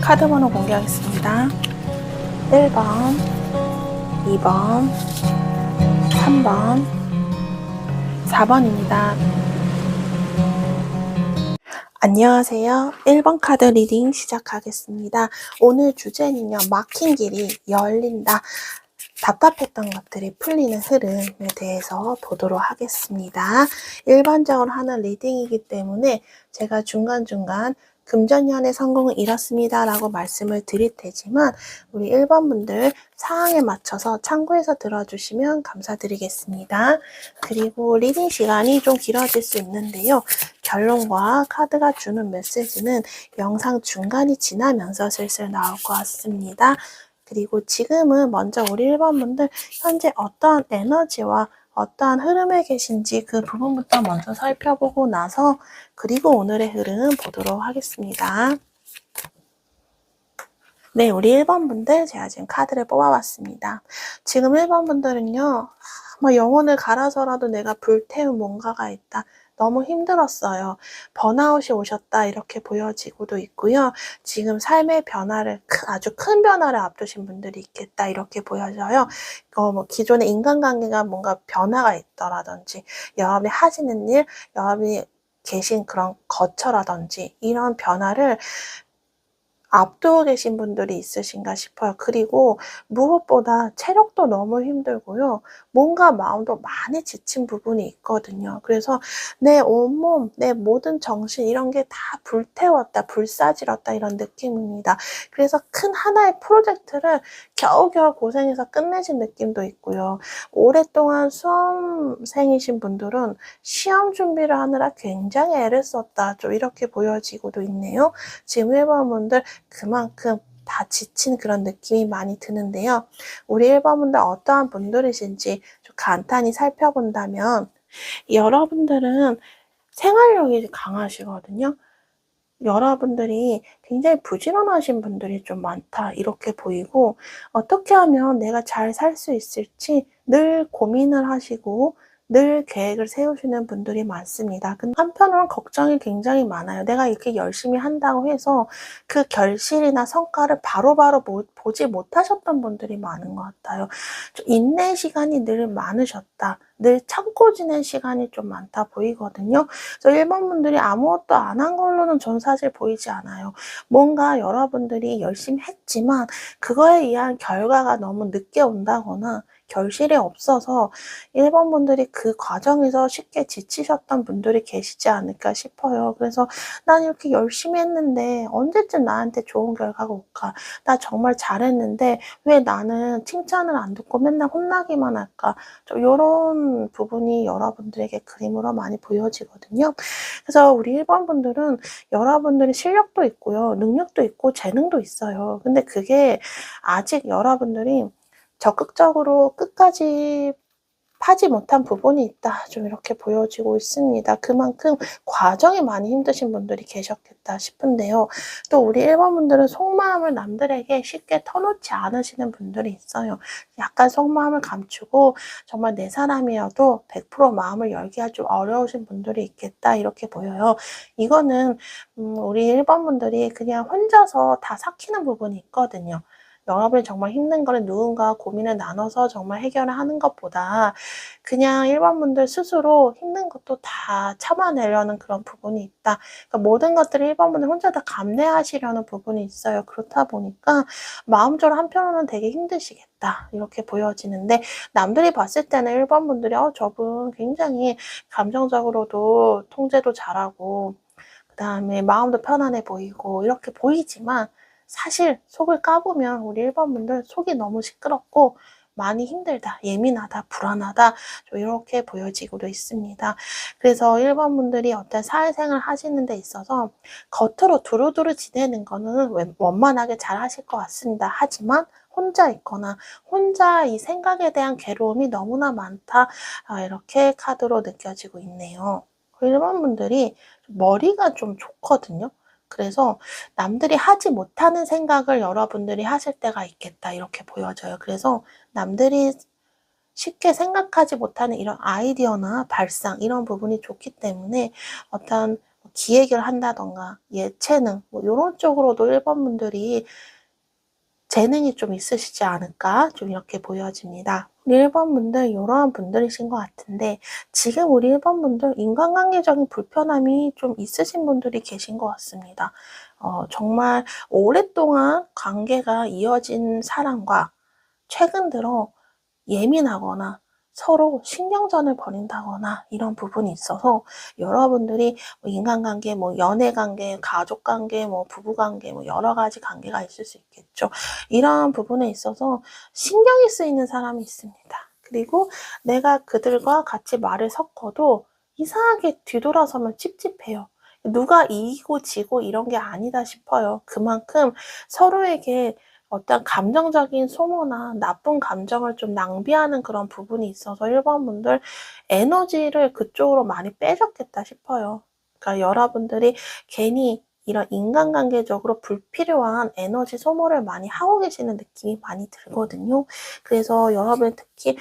카드 번호 공개하겠습니다. 1번, 2번, 3번, 4번입니다. 안녕하세요. 1번 카드 리딩 시작하겠습니다. 오늘 주제는요, 막힌 길이 열린다. 답답했던 것들이 풀리는 흐름에 대해서 보도록 하겠습니다. 일반적으로 하는 리딩이기 때문에 제가 중간중간 금전연의 성공을 이뤘습니다 라고 말씀을 드릴 테지만 우리 1번 분들 상황에 맞춰서 참고해서 들어주시면 감사드리겠습니다. 그리고 리딩 시간이 좀 길어질 수 있는데요. 결론과 카드가 주는 메시지는 영상 중간이 지나면서 슬슬 나올 것 같습니다. 그리고 지금은 먼저 우리 1번 분들 현재 어떠한 에너지와 어떠한 흐름에 계신지 그 부분부터 먼저 살펴보고 나서 그리고 오늘의 흐름 보도록 하겠습니다. 네, 우리 1번 분들 제가 지금 카드를 뽑아봤습니다. 지금 1번 분들은요. 영혼을 갈아서라도 내가 불태운 뭔가가 있다. 너무 힘들었어요. 번아웃이 오셨다 이렇게 보여지고도 있고요. 지금 삶의 변화를 아주 큰 변화를 앞두신 분들이 있겠다 이렇게 보여져요. 기존의 인간관계가 뭔가 변화가 있더라든지 여러분이 하시는 일, 여러분이 계신 그런 거처라든지 이런 변화를 앞두고 계신 분들이 있으신가 싶어요. 그리고 무엇보다 체력도 너무 힘들고요. 몸과 마음도 많이 지친 부분이 있거든요. 그래서 내 온몸, 내 모든 정신 이런 게 다 불태웠다, 불사질렀다 이런 느낌입니다. 그래서 큰 하나의 프로젝트를 겨우겨우 고생해서 끝내신 느낌도 있고요. 오랫동안 수험생이신 분들은 시험 준비를 하느라 굉장히 애를 썼다. 좀 이렇게 보여지고도 있네요. 지금 1번 분들 그만큼 다 지친 그런 느낌이 많이 드는데요. 우리 1번 분들 어떠한 분들이신지 좀 간단히 살펴본다면 여러분들은 생활력이 강하시거든요. 여러분들이 굉장히 부지런하신 분들이 좀 많다 이렇게 보이고 어떻게 하면 내가 잘 살 수 있을지 늘 고민을 하시고 늘 계획을 세우시는 분들이 많습니다. 근데 한편으로는 걱정이 굉장히 많아요. 내가 이렇게 열심히 한다고 해서 그 결실이나 성과를 바로바로 보지 못하셨던 분들이 많은 것 같아요. 좀 인내 시간이 늘 많으셨다. 늘 참고 지낸 시간이 좀 많다 보이거든요. 그래서 1번 분들이 아무것도 안 한 걸로는 전 사실 보이지 않아요. 뭔가 여러분들이 열심히 했지만 그거에 의한 결과가 너무 늦게 온다거나 결실이 없어서 1번 분들이 그 과정에서 쉽게 지치셨던 분들이 계시지 않을까 싶어요. 그래서 난 이렇게 열심히 했는데 언제쯤 나한테 좋은 결과가 올까? 나 정말 잘했는데 왜 나는 칭찬을 안 듣고 맨날 혼나기만 할까? 좀 이런 부분이 여러분들에게 그림으로 많이 보여지거든요. 그래서 우리 1번 분들은 여러분들이 실력도 있고요. 능력도 있고 재능도 있어요. 근데 그게 아직 여러분들이 적극적으로 끝까지 파지 못한 부분이 있다. 좀 이렇게 보여지고 있습니다. 그만큼 과정이 많이 힘드신 분들이 계셨겠다 싶은데요. 또 우리 1번 분들은 속마음을 남들에게 쉽게 터놓지 않으시는 분들이 있어요. 약간 속마음을 감추고 정말 내 사람이어도 100% 마음을 열기가 좀 어려우신 분들이 있겠다. 이렇게 보여요. 이거는 우리 1번 분들이 그냥 혼자서 다 삭히는 부분이 있거든요. 여러분이 정말 힘든 거를 누군가와 고민을 나눠서 정말 해결을 하는 것보다 그냥 1번 분들 스스로 힘든 것도 다 참아내려는 그런 부분이 있다. 그러니까 모든 것들을 1번 분들 혼자 다 감내하시려는 부분이 있어요. 그렇다 보니까 마음적으로 한편으로는 되게 힘드시겠다. 이렇게 보여지는데 남들이 봤을 때는 1번 분들이 저분 굉장히 감정적으로도 통제도 잘하고 그다음에 마음도 편안해 보이고 이렇게 보이지만 사실 속을 까보면 우리 1번 분들 속이 너무 시끄럽고 많이 힘들다, 예민하다, 불안하다 이렇게 보여지고도 있습니다. 그래서 1번 분들이 어떤 사회생활 하시는 데 있어서 겉으로 두루두루 지내는 거는 원만하게 잘 하실 것 같습니다. 하지만 혼자 있거나 혼자 이 생각에 대한 괴로움이 너무나 많다 이렇게 카드로 느껴지고 있네요. 1번 분들이 머리가 좀 좋거든요. 그래서 남들이 하지 못하는 생각을 여러분들이 하실 때가 있겠다 이렇게 보여져요. 그래서 남들이 쉽게 생각하지 못하는 이런 아이디어나 발상 이런 부분이 좋기 때문에 어떤 기획을 한다던가 예체능 뭐 요런 쪽으로도 1번 분들이 재능이 좀 있으시지 않을까 좀 이렇게 보여집니다. 우리 1번 분들 이러한 분들이신 것 같은데 지금 우리 1번 분들 인간관계적인 불편함이 좀 있으신 분들이 계신 것 같습니다. 정말 오랫동안 관계가 이어진 사람과 최근 들어 예민하거나 서로 신경전을 벌인다거나 이런 부분이 있어서 여러분들이 뭐 인간관계, 뭐 연애관계, 가족관계, 뭐 부부관계, 뭐 여러 가지 관계가 있을 수 있겠죠. 이러한 부분에 있어서 신경이 쓰이는 사람이 있습니다. 그리고 내가 그들과 같이 말을 섞어도 이상하게 뒤돌아서면 찝찝해요. 누가 이기고 지고 이런 게 아니다 싶어요. 그만큼 서로에게 어떤 감정적인 소모나 나쁜 감정을 좀 낭비하는 그런 부분이 있어서 1번 분들 에너지를 그쪽으로 많이 빼셨겠다 싶어요. 그러니까 여러분들이 괜히 이런 인간관계적으로 불필요한 에너지 소모를 많이 하고 계시는 느낌이 많이 들거든요. 그래서 여러분 특히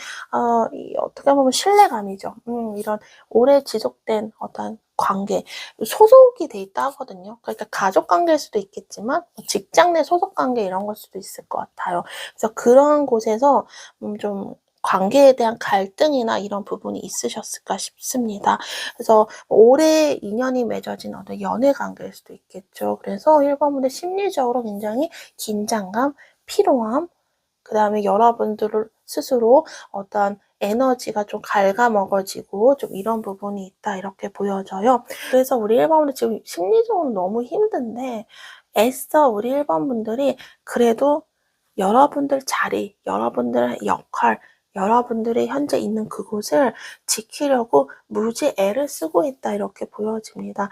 어떻게 보면 신뢰감이죠. 이런 오래 지속된 어떤 관계, 소속이 돼 있다 하거든요. 그러니까 가족 관계일 수도 있겠지만 직장 내 소속 관계 이런 걸 수도 있을 것 같아요. 그래서 그런 곳에서 좀 관계에 대한 갈등이나 이런 부분이 있으셨을까 싶습니다. 그래서 오래 인연이 맺어진 어떤 연애 관계일 수도 있겠죠. 그래서 1번 분들 심리적으로 굉장히 긴장감, 피로함, 그 다음에 여러분들 스스로 어떤 에너지가 좀 갉아먹어지고 좀 이런 부분이 있다 이렇게 보여져요. 그래서 우리 1번 분들 지금 심리적으로 너무 힘든데 애써 우리 1번 분들이 그래도 여러분들 자리, 여러분들의 역할, 여러분들이 현재 있는 그곳을 지키려고 무지 애를 쓰고 있다 이렇게 보여집니다.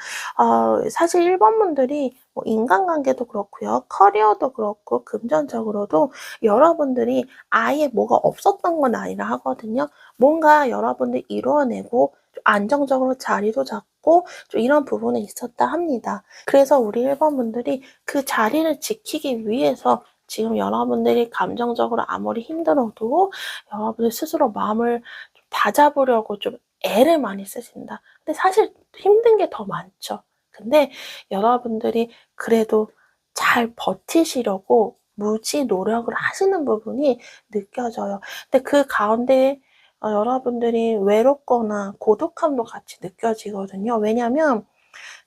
사실 1번 분들이 뭐 인간관계도 그렇고요. 커리어도 그렇고 금전적으로도 여러분들이 아예 뭐가 없었던 건 아니라 하거든요. 뭔가 여러분들이 이루어내고 좀 안정적으로 자리도 잡고 좀 이런 부분이 있었다 합니다. 그래서 우리 1번 분들이 그 자리를 지키기 위해서 지금 여러분들이 감정적으로 아무리 힘들어도 여러분들 스스로 마음을 좀 다잡으려고 좀 애를 많이 쓰신다. 근데 사실 힘든 게 더 많죠. 근데 여러분들이 그래도 잘 버티시려고 무지 노력을 하시는 부분이 느껴져요. 근데 그 가운데 여러분들이 외롭거나 고독함도 같이 느껴지거든요. 왜냐면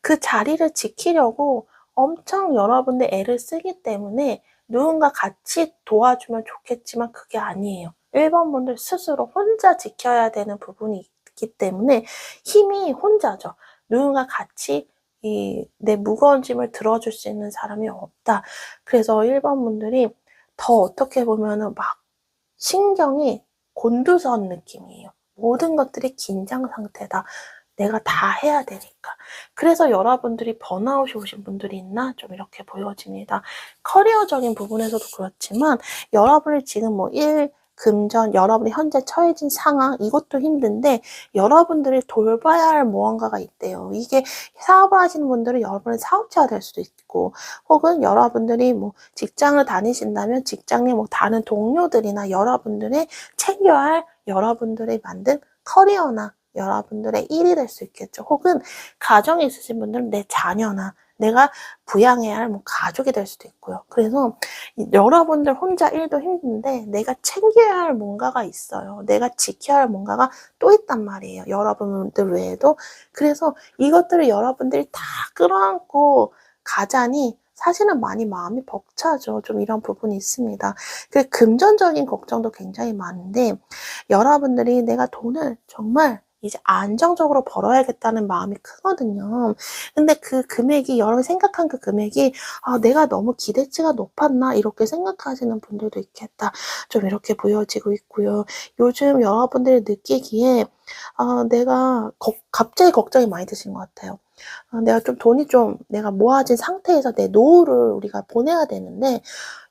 그 자리를 지키려고 엄청 여러분들 애를 쓰기 때문에 누군가 같이 도와주면 좋겠지만 그게 아니에요. 1번 분들 스스로 혼자 지켜야 되는 부분이 있기 때문에 힘이 혼자죠. 누군가 같이 내 무거운 짐을 들어줄 수 있는 사람이 없다. 그래서 1번 분들이 더 어떻게 보면은 막 신경이 곤두선 느낌이에요. 모든 것들이 긴장 상태다. 내가 다 해야 되니까. 그래서 여러분들이 번아웃이 오신 분들이 있나? 좀 이렇게 보여집니다. 커리어적인 부분에서도 그렇지만 여러분이 지금 뭐 금전, 여러분이 현재 처해진 상황 이것도 힘든데 여러분들이 돌봐야 할 무언가가 있대요. 이게 사업을 하시는 분들은 여러분의 사업자가 될 수도 있고 혹은 여러분들이 뭐 직장을 다니신다면 직장의 뭐 다른 동료들이나 여러분들의 챙겨야 할 여러분들이 만든 커리어나 여러분들의 일이 될 수 있겠죠. 혹은 가정에 있으신 분들은 내 자녀나 내가 부양해야 할 뭐 가족이 될 수도 있고요. 그래서 여러분들 혼자 일도 힘든데 내가 챙겨야 할 뭔가가 있어요. 내가 지켜야 할 뭔가가 또 있단 말이에요. 여러분들 외에도. 그래서 이것들을 여러분들이 다 끌어안고 가자니 사실은 많이 마음이 벅차죠. 좀 이런 부분이 있습니다. 그 금전적인 걱정도 굉장히 많은데 여러분들이 내가 돈을 정말 이제 안정적으로 벌어야겠다는 마음이 크거든요. 근데 그 금액이 여러분이 생각한 그 금액이 내가 너무 기대치가 높았나 이렇게 생각하시는 분들도 있겠다. 좀 이렇게 보여지고 있고요. 요즘 여러분들이 느끼기에 내가 갑자기 걱정이 많이 드신 것 같아요. 내가 좀 돈이 좀 내가 모아진 상태에서 내 노후를 우리가 보내야 되는데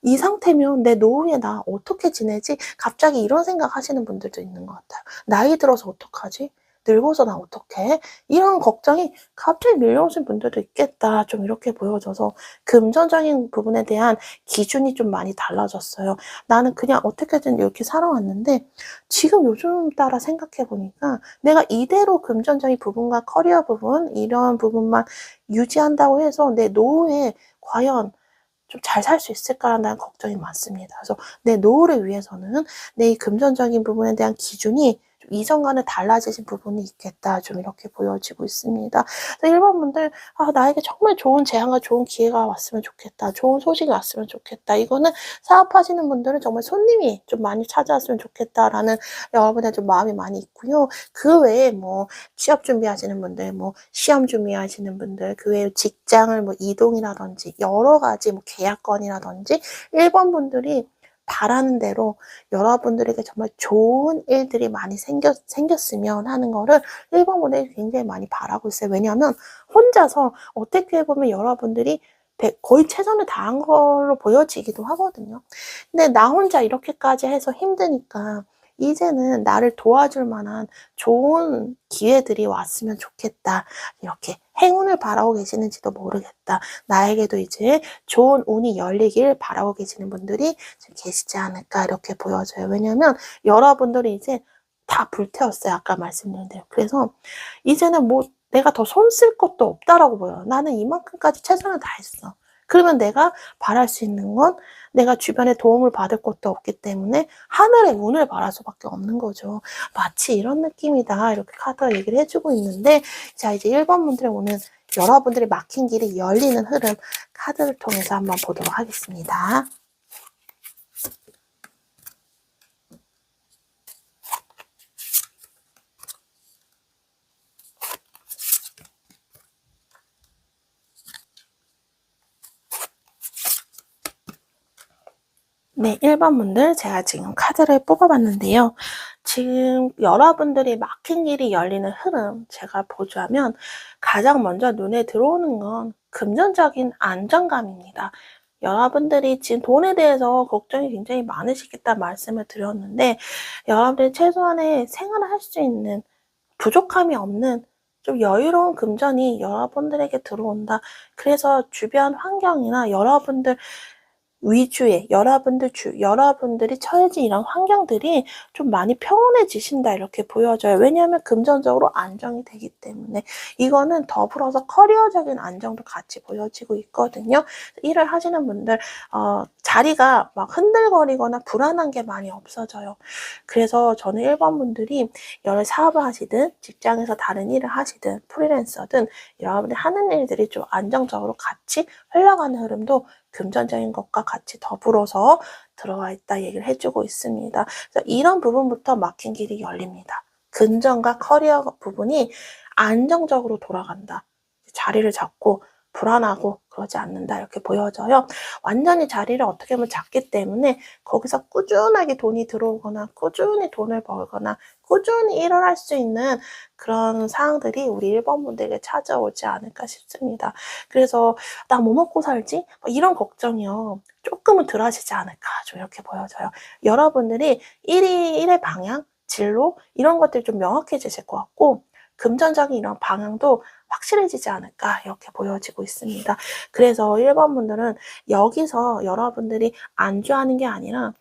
이 상태면 내 노후에 나 어떻게 지내지? 갑자기 이런 생각 하시는 분들도 있는 것 같아요. 나이 들어서 어떡하지? 늙어서 나 어떡해? 이런 걱정이 갑자기 밀려오신 분들도 있겠다. 좀 이렇게 보여져서 금전적인 부분에 대한 기준이 좀 많이 달라졌어요. 나는 그냥 어떻게든 이렇게 살아왔는데 지금 요즘 따라 생각해 보니까 내가 이대로 금전적인 부분과 커리어 부분 이런 부분만 유지한다고 해서 내 노후에 과연 좀 잘 살 수 있을까라는 걱정이 많습니다. 그래서 내 노후를 위해서는 내 이 금전적인 부분에 대한 기준이 좀 이전과는 달라지신 부분이 있겠다. 좀 이렇게 보여지고 있습니다. 그래서 1번 분들 나에게 정말 좋은 제안과 좋은 기회가 왔으면 좋겠다. 좋은 소식이 왔으면 좋겠다. 이거는 사업하시는 분들은 정말 손님이 좀 많이 찾아왔으면 좋겠다라는 여러분의 좀 마음이 많이 있고요. 그 외에 뭐 취업 준비하시는 분들, 뭐 시험 준비하시는 분들, 그 외에 직장을 뭐 이동이라든지 여러 가지 뭐 계약건이라든지 1번 분들이 바라는 대로 여러분들에게 정말 좋은 일들이 많이 생겼으면 하는 거를 1번 분들이 굉장히 많이 바라고 있어요. 왜냐하면 혼자서 어떻게 보면 여러분들이 거의 최선을 다한 걸로 보여지기도 하거든요. 근데 나 혼자 이렇게까지 해서 힘드니까 이제는 나를 도와줄 만한 좋은 기회들이 왔으면 좋겠다. 이렇게 행운을 바라고 계시는지도 모르겠다. 나에게도 이제 좋은 운이 열리길 바라고 계시는 분들이 지금 계시지 않을까 이렇게 보여져요. 왜냐하면 여러분들이 이제 다 불태웠어요. 아까 말씀드린 대로. 그래서 이제는 뭐 내가 더 손 쓸 것도 없다라고 보여요. 나는 이만큼까지 최선을 다했어. 그러면 내가 바랄 수 있는 건 내가 주변에 도움을 받을 것도 없기 때문에 하늘의 운을 바랄 수밖에 없는 거죠. 마치 이런 느낌이다. 이렇게 카드가 얘기를 해주고 있는데 자 이제 1번 분들의 오늘 여러분들이 막힌 길이 열리는 흐름 카드를 통해서 한번 보도록 하겠습니다. 네, 1번 분들 제가 지금 카드를 뽑아봤는데요. 지금 여러분들이 막힌 길이 열리는 흐름 제가 보자면 가장 먼저 눈에 들어오는 건 금전적인 안정감입니다. 여러분들이 지금 돈에 대해서 걱정이 굉장히 많으시겠다 말씀을 드렸는데 여러분들이 최소한의 생활을 할 수 있는 부족함이 없는 좀 여유로운 금전이 여러분들에게 들어온다. 그래서 주변 환경이나 여러분들 위주의 여러분들이 처해진 이런 환경들이 좀 많이 평온해지신다 이렇게 보여져요. 왜냐하면 금전적으로 안정이 되기 때문에 이거는 더불어서 커리어적인 안정도 같이 보여지고 있거든요. 일을 하시는 분들 자리가 막 흔들거리거나 불안한 게 많이 없어져요. 그래서 저는 1번 분들이 여러 사업을 하시든 직장에서 다른 일을 하시든 프리랜서든 여러분이 하는 일들이 좀 안정적으로 같이 흘러가는 흐름도 금전적인 것과 같이 더불어서 들어와 있다 얘기를 해주고 있습니다. 그래서 이런 부분부터 막힌 길이 열립니다. 금전과 커리어 부분이 안정적으로 돌아간다. 자리를 잡고 불안하고 그러지 않는다 이렇게 보여져요. 완전히 자리를 어떻게 보면 잡기 때문에 거기서 꾸준하게 돈이 들어오거나 꾸준히 돈을 벌거나 꾸준히 일을 할 수 있는 그런 상황들이 우리 1번 분들에게 찾아오지 않을까 싶습니다. 그래서 나 뭐 먹고 살지? 이런 걱정이요. 조금은 덜 하시지 않을까 좀 이렇게 보여져요. 여러분들이 일의 방향, 진로 이런 것들이 좀 명확해지실 것 같고 금전적인 이런 방향도 확실해지지 않을까 이렇게 보여지고 있습니다. 그래서 1번 분들은 여기서 여러분들이 안주하는 게 아니라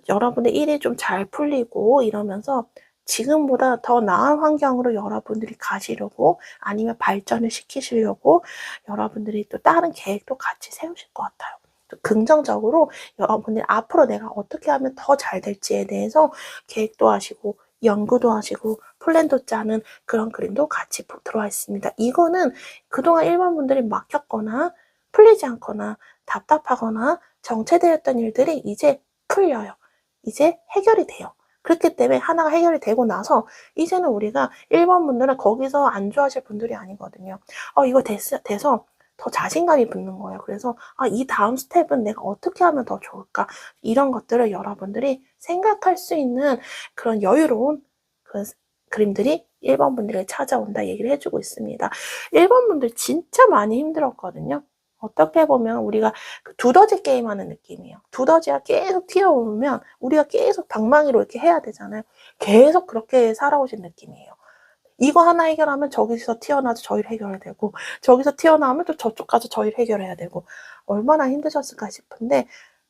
여러분의 일이 좀 잘 풀리고 이러면서 지금보다 더 나은 환경으로 여러분들이 가시려고 아니면 발전을 시키시려고 여러분들이 또 다른 계획도 같이 세우실 것 같아요. 또 긍정적으로 여러분들이 앞으로 내가 어떻게 하면 더 잘 될지에 대해서 계획도 하시고 연구도 하시고 플랜도 짜는 그런 그림도 같이 들어와 있습니다. 이거는 그동안 1번 분들이 막혔거나 풀리지 않거나 답답하거나 정체되었던 일들이 이제 풀려요. 이제 해결이 돼요. 그렇기 때문에 하나가 해결이 되고 나서 이제는 우리가 1번 분들은 거기서 안주하실 분들이 아니거든요. 이거 돼서 더 자신감이 붙는 거예요. 그래서 이 다음 스텝은 내가 어떻게 하면 더 좋을까? 이런 것들을 여러분들이 생각할 수 있는 그런 여유로운 그 그림들이 1번 분들에게 찾아온다 얘기를 해주고 있습니다. 1번 분들 진짜 많이 힘들었거든요. 어떻게 보면 우리가 두더지 게임하는 느낌이에요. 두더지가 계속 튀어오르면 우리가 계속 방망이로 이렇게 해야 되잖아요. 계속 그렇게 살아오신 느낌이에요. 이거 하나 해결하면 저기서 튀어나와서 저희를 해결해야 되고, 저기서 튀어나오면 또 저쪽 가서 저희를 해결해야 되고, 얼마나 힘드셨을까 싶은데,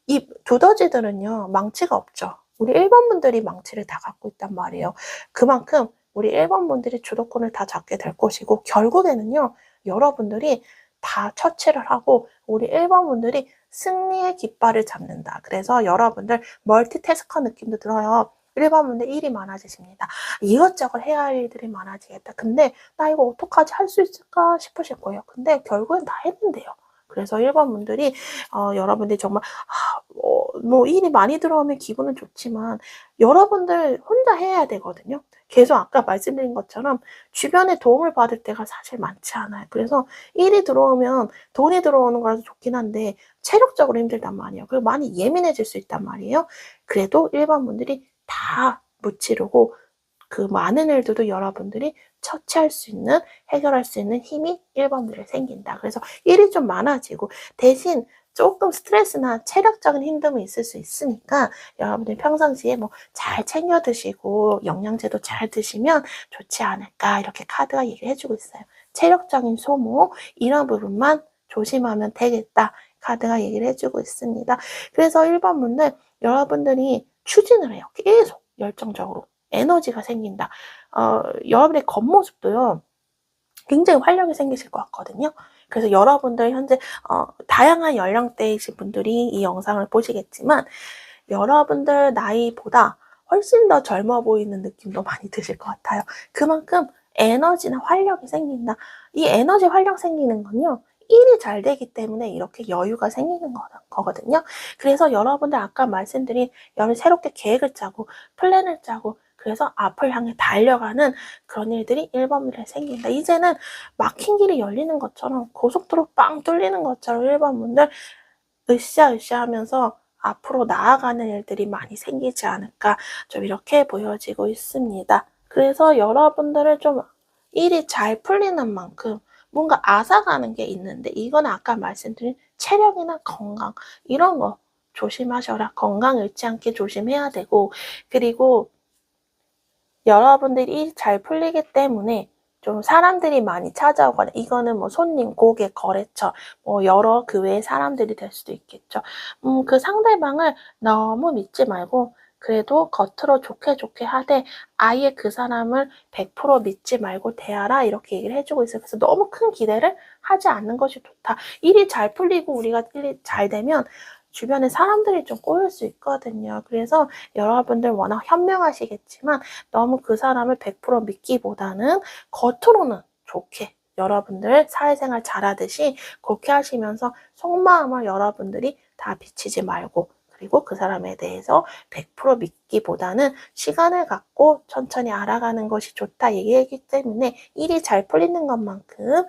이 두더지들은요, 망치가 없죠. 우리 1번 분들이 망치를 다 갖고 있단 말이에요. 그만큼 우리 1번 분들이 주도권을 다 잡게 될 것이고, 결국에는요, 여러분들이 다 처치를 하고, 우리 1번 분들이 승리의 깃발을 잡는다. 그래서 여러분들 멀티태스커 느낌도 들어요. 1번 분들 일이 많아지십니다. 이것저것 해야 할 일들이 많아지겠다. 근데 나 이거 어떡하지? 할 수 있을까 싶으실 거예요. 근데 결국엔 다 했는데요. 그래서 1번 분들이 여러분들이 정말 뭐 일이 많이 들어오면 기분은 좋지만 여러분들 혼자 해야 되거든요. 계속 아까 말씀드린 것처럼 주변에 도움을 받을 때가 사실 많지 않아요. 그래서 일이 들어오면 돈이 들어오는 거라서 좋긴 한데 체력적으로 힘들단 말이에요. 그리고 많이 예민해질 수 있단 말이에요. 그래도 1번 분들이 다 무찌르고 그 많은 일들도 여러분들이 처치할 수 있는, 해결할 수 있는 힘이 1번들에 생긴다. 그래서 일이 좀 많아지고 대신 조금 스트레스나 체력적인 힘듦이 있을 수 있으니까 여러분들 평상시에 뭐 잘 챙겨 드시고 영양제도 잘 드시면 좋지 않을까 이렇게 카드가 얘기를 해주고 있어요. 체력적인 소모 이런 부분만 조심하면 되겠다. 카드가 얘기를 해주고 있습니다. 그래서 1번 분들 여러분들이 추진을 해요. 계속 열정적으로. 에너지가 생긴다. 여러분의 겉모습도요. 굉장히 활력이 생기실 것 같거든요. 그래서 여러분들 현재 다양한 연령대이신 분들이 이 영상을 보시겠지만 여러분들 나이보다 훨씬 더 젊어 보이는 느낌도 많이 드실 것 같아요. 그만큼 에너지나 활력이 생긴다. 이 에너지 활력 생기는 건요. 일이 잘 되기 때문에 이렇게 여유가 생기는 거거든요. 그래서 여러분들 아까 말씀드린 여러분 새롭게 계획을 짜고 플랜을 짜고 그래서 앞을 향해 달려가는 그런 일들이 1번들에 생긴다. 이제는 막힌 길이 열리는 것처럼 고속도로 빵 뚫리는 것처럼 1번분들 으쌰으쌰 하면서 앞으로 나아가는 일들이 많이 생기지 않을까 좀 이렇게 보여지고 있습니다. 그래서 여러분들은 좀 일이 잘 풀리는 만큼 뭔가 앗아가는 게 있는데 이건 아까 말씀드린 체력이나 건강 이런 거 조심하셔라. 건강 잃지 않게 조심해야 되고 그리고 여러분들이 일이 잘 풀리기 때문에 좀 사람들이 많이 찾아오거나 이거는 뭐 손님, 고객, 거래처 뭐 여러 그 외의 사람들이 될 수도 있겠죠. 그 상대방을 너무 믿지 말고 그래도 겉으로 좋게 하되 아예 그 사람을 100% 믿지 말고 대하라 이렇게 얘기를 해주고 있어요. 그래서 너무 큰 기대를 하지 않는 것이 좋다. 일이 잘 풀리고 우리가 일이 잘 되면 주변에 사람들이 좀 꼬일 수 있거든요. 그래서 여러분들 워낙 현명하시겠지만 너무 그 사람을 100% 믿기보다는 겉으로는 좋게 여러분들 사회생활 잘하듯이 그렇게 하시면서 속마음을 여러분들이 다 비치지 말고 그리고 그 사람에 대해서 100% 믿기보다는 시간을 갖고 천천히 알아가는 것이 좋다 얘기하기 때문에 일이 잘 풀리는 것만큼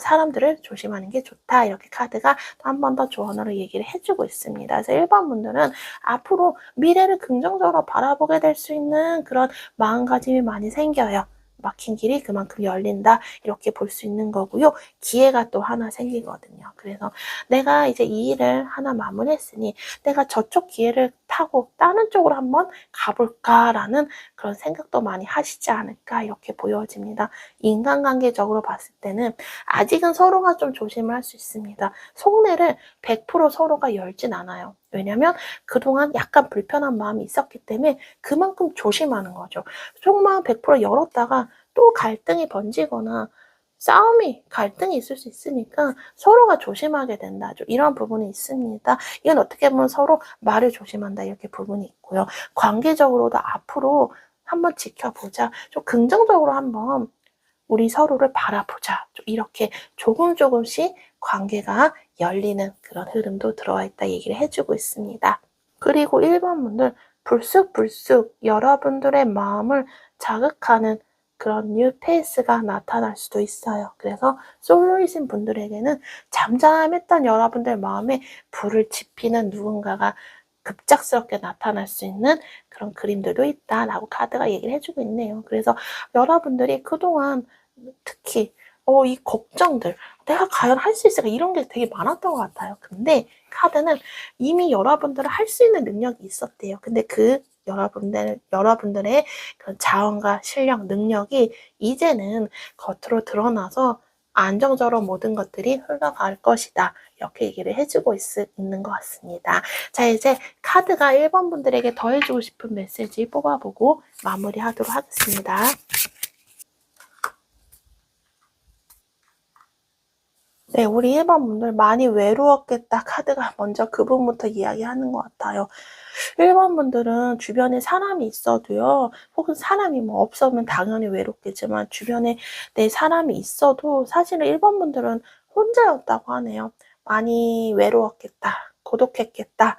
사람들을 조심하는 게 좋다 이렇게 카드가 한 번 더 조언으로 얘기를 해주고 있습니다. 그래서 1번 분들은 앞으로 미래를 긍정적으로 바라보게 될 수 있는 그런 마음가짐이 많이 생겨요. 막힌 길이 그만큼 열린다 이렇게 볼 수 있는 거고요. 기회가 또 하나 생기거든요. 그래서 내가 이제 이 일을 하나 마무리했으니 내가 저쪽 기회를 타고 다른 쪽으로 한번 가볼까라는 그런 생각도 많이 하시지 않을까 이렇게 보여집니다. 인간관계적으로 봤을 때는 아직은 서로가 좀 조심을 할 수 있습니다. 속내를 100% 서로가 열진 않아요. 왜냐면 그동안 약간 불편한 마음이 있었기 때문에 그만큼 조심하는 거죠. 속마음 100% 열었다가 또 갈등이 번지거나 갈등이 있을 수 있으니까 서로가 조심하게 된다. 이런 부분이 있습니다. 이건 어떻게 보면 서로 말을 조심한다. 이렇게 부분이 있고요. 관계적으로도 앞으로 한번 지켜보자. 좀 긍정적으로 한번 우리 서로를 바라보자. 이렇게 조금씩 관계가 열리는 그런 흐름도 들어와 있다 얘기를 해주고 있습니다. 그리고 1번 분들 불쑥 여러분들의 마음을 자극하는 그런 뉴 페이스가 나타날 수도 있어요. 그래서 솔로이신 분들에게는 잠잠했던 여러분들 마음에 불을 지피는 누군가가 급작스럽게 나타날 수 있는 그런 그림들도 있다라고 카드가 얘기를 해주고 있네요. 그래서 여러분들이 그동안 특히 이 걱정들 내가 과연 할 수 있을까 이런 게 되게 많았던 것 같아요. 근데 카드는 이미 여러분들은 할 수 있는 능력이 있었대요. 근데 그 여러분들의 그런 자원과 실력, 능력이 이제는 겉으로 드러나서 안정적으로 모든 것들이 흘러갈 것이다. 이렇게 얘기를 해주고 있는 것 같습니다. 자, 이제 카드가 1번 분들에게 더해주고 싶은 메시지 뽑아보고 마무리하도록 하겠습니다. 네, 우리 1번 분들 많이 외로웠겠다. 카드가 먼저 그 부분부터 이야기하는 것 같아요. 1번 분들은 주변에 사람이 있어도요, 혹은 사람이 뭐 없으면 당연히 외롭겠지만, 주변에 내 사람이 있어도 사실은 1번 분들은 혼자였다고 하네요. 많이 외로웠겠다. 고독했겠다.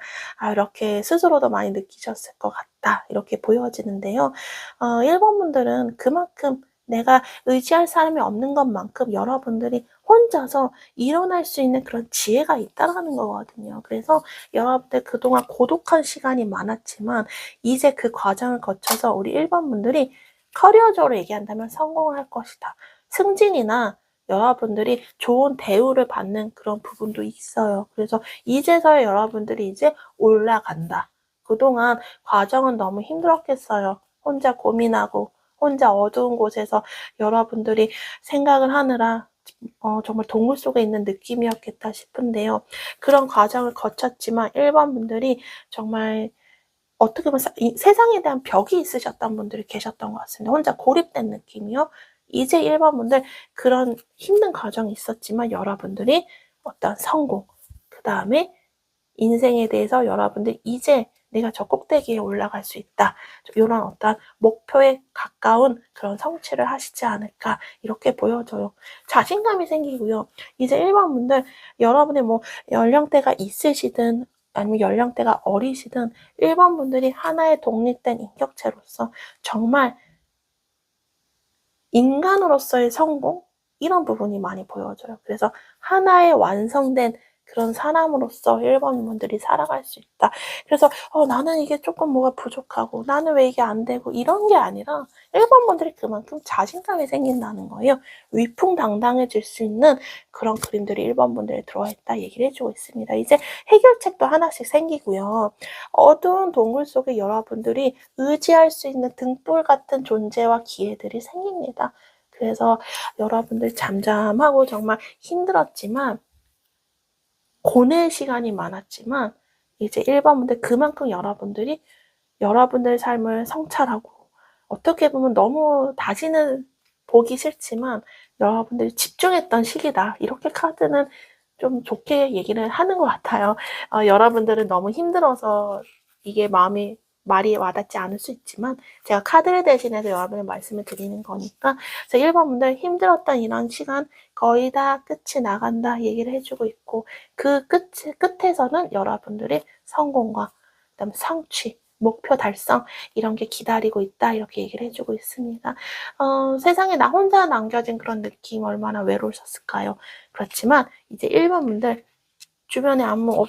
이렇게 스스로도 많이 느끼셨을 것 같다. 이렇게 보여지는데요. 1번 분들은 그만큼 내가 의지할 사람이 없는 것만큼 여러분들이 혼자서 일어날 수 있는 그런 지혜가 있다라는 거거든요. 그래서 여러분들 그동안 고독한 시간이 많았지만 이제 그 과정을 거쳐서 우리 1번 분들이 커리어적으로 얘기한다면 성공을 할 것이다. 승진이나 여러분들이 좋은 대우를 받는 그런 부분도 있어요. 그래서 이제서야 여러분들이 이제 올라간다. 그동안 과정은 너무 힘들었겠어요. 혼자 고민하고 혼자 어두운 곳에서 여러분들이 생각을 하느라 정말 동굴 속에 있는 느낌이었겠다 싶은데요. 그런 과정을 거쳤지만 1번 분들이 정말 어떻게 보면 세상에 대한 벽이 있으셨던 분들이 계셨던 것 같습니다. 혼자 고립된 느낌이요. 이제 1번 분들 그런 힘든 과정이 있었지만 여러분들이 어떤 성공, 그 다음에 인생에 대해서 여러분들 이제 내가 저 꼭대기에 올라갈 수 있다. 이런 어떤 목표에 가까운 그런 성취를 하시지 않을까 이렇게 보여져요. 자신감이 생기고요. 이제 1번 분들 여러분의 뭐 연령대가 있으시든 아니면 연령대가 어리시든 1번 분들이 하나의 독립된 인격체로서 정말 인간으로서의 성공? 이런 부분이 많이 보여져요. 그래서 하나의 완성된 그런 사람으로서 1번 분들이 살아갈 수 있다. 그래서 나는 이게 조금 뭐가 부족하고 나는 왜 이게 안 되고 이런 게 아니라 1번 분들이 그만큼 자신감이 생긴다는 거예요. 위풍당당해질 수 있는 그런 그림들이 1번 분들에 들어와 있다 얘기를 해주고 있습니다. 이제 해결책도 하나씩 생기고요. 어두운 동굴 속에 여러분들이 의지할 수 있는 등불 같은 존재와 기회들이 생깁니다. 그래서 여러분들 잠잠하고 정말 힘들었지만 고뇌의 시간이 많았지만 이제 1번 분들 그만큼 여러분들이 여러분들의 삶을 성찰하고 어떻게 보면 너무 다시는 보기 싫지만 여러분들이 집중했던 시기다. 이렇게 카드는 좀 좋게 얘기를 하는 것 같아요. 여러분들은 너무 힘들어서 이게 말이 와닿지 않을 수 있지만 제가 카드를 대신해서 여러분을 말씀을 드리는 거니까 1번 분들 힘들었던 이런 시간 거의 다 끝이 나간다 얘기를 해주고 있고 그 끝에서는 여러분들의 성공과 그다음에 성취, 목표 달성 이런 게 기다리고 있다 이렇게 얘기를 해주고 있습니다. 세상에 나 혼자 남겨진 그런 느낌 얼마나 외로우셨을까요? 그렇지만 이제 1번 분들 주변에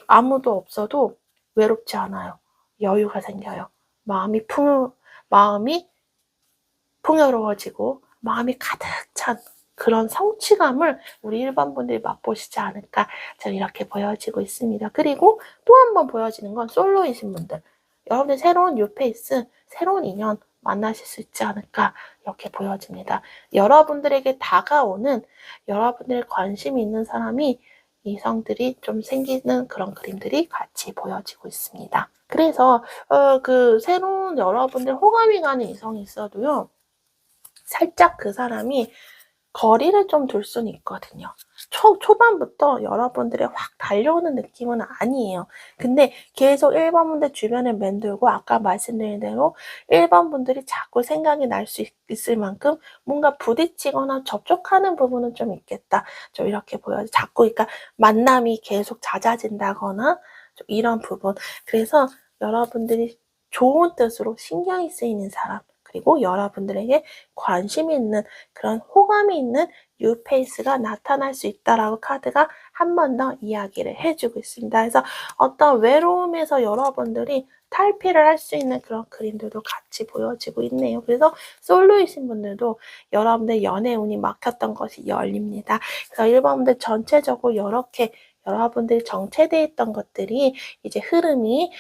아무도 없어도 외롭지 않아요. 여유가 생겨요. 마음이 풍요로워지고 마음이 가득 찬 그런 성취감을 우리 1번 분들이 맛보시지 않을까 저는 이렇게 보여지고 있습니다. 그리고 또 한 번 보여지는 건 솔로이신 분들 여러분들 새로운 뉴페이스, 새로운 인연 만나실 수 있지 않을까 이렇게 보여집니다. 여러분들에게 다가오는 여러분들의 관심이 있는 사람이 이성들이 좀 생기는 그런 그림들이 같이 보여지고 있습니다. 그래서 그 새로운 여러분들 호감이 가는 이성이 있어도요. 살짝 그 사람이 거리를 좀 둘 수는 있거든요. 초반부터 여러분들의 확 달려오는 느낌은 아니에요. 근데 계속 1번 분들 주변에 맴돌고 아까 말씀드린 대로 1번 분들이 자꾸 생각이 날 수 있을 만큼 뭔가 부딪히거나 접촉하는 부분은 좀 있겠다. 좀 이렇게 보여요. 자꾸 그러니까 만남이 계속 잦아진다거나 좀 이런 부분. 그래서 여러분들이 좋은 뜻으로 신경이 쓰이는 사람 그리고 여러분들에게 관심이 있는 그런 호감이 있는 뉴페이스가 나타날 수 있다라고 카드가 한 번 더 이야기를 해주고 있습니다. 그래서 어떤 외로움에서 여러분들이 탈피를 할 수 있는 그런 그림들도 같이 보여지고 있네요. 그래서 솔로이신 분들도 여러분들 연애운이 막혔던 것이 열립니다. 그래서 1번 분들 전체적으로 이렇게 여러분들이 정체되어 있던 것들이 이제 흐름이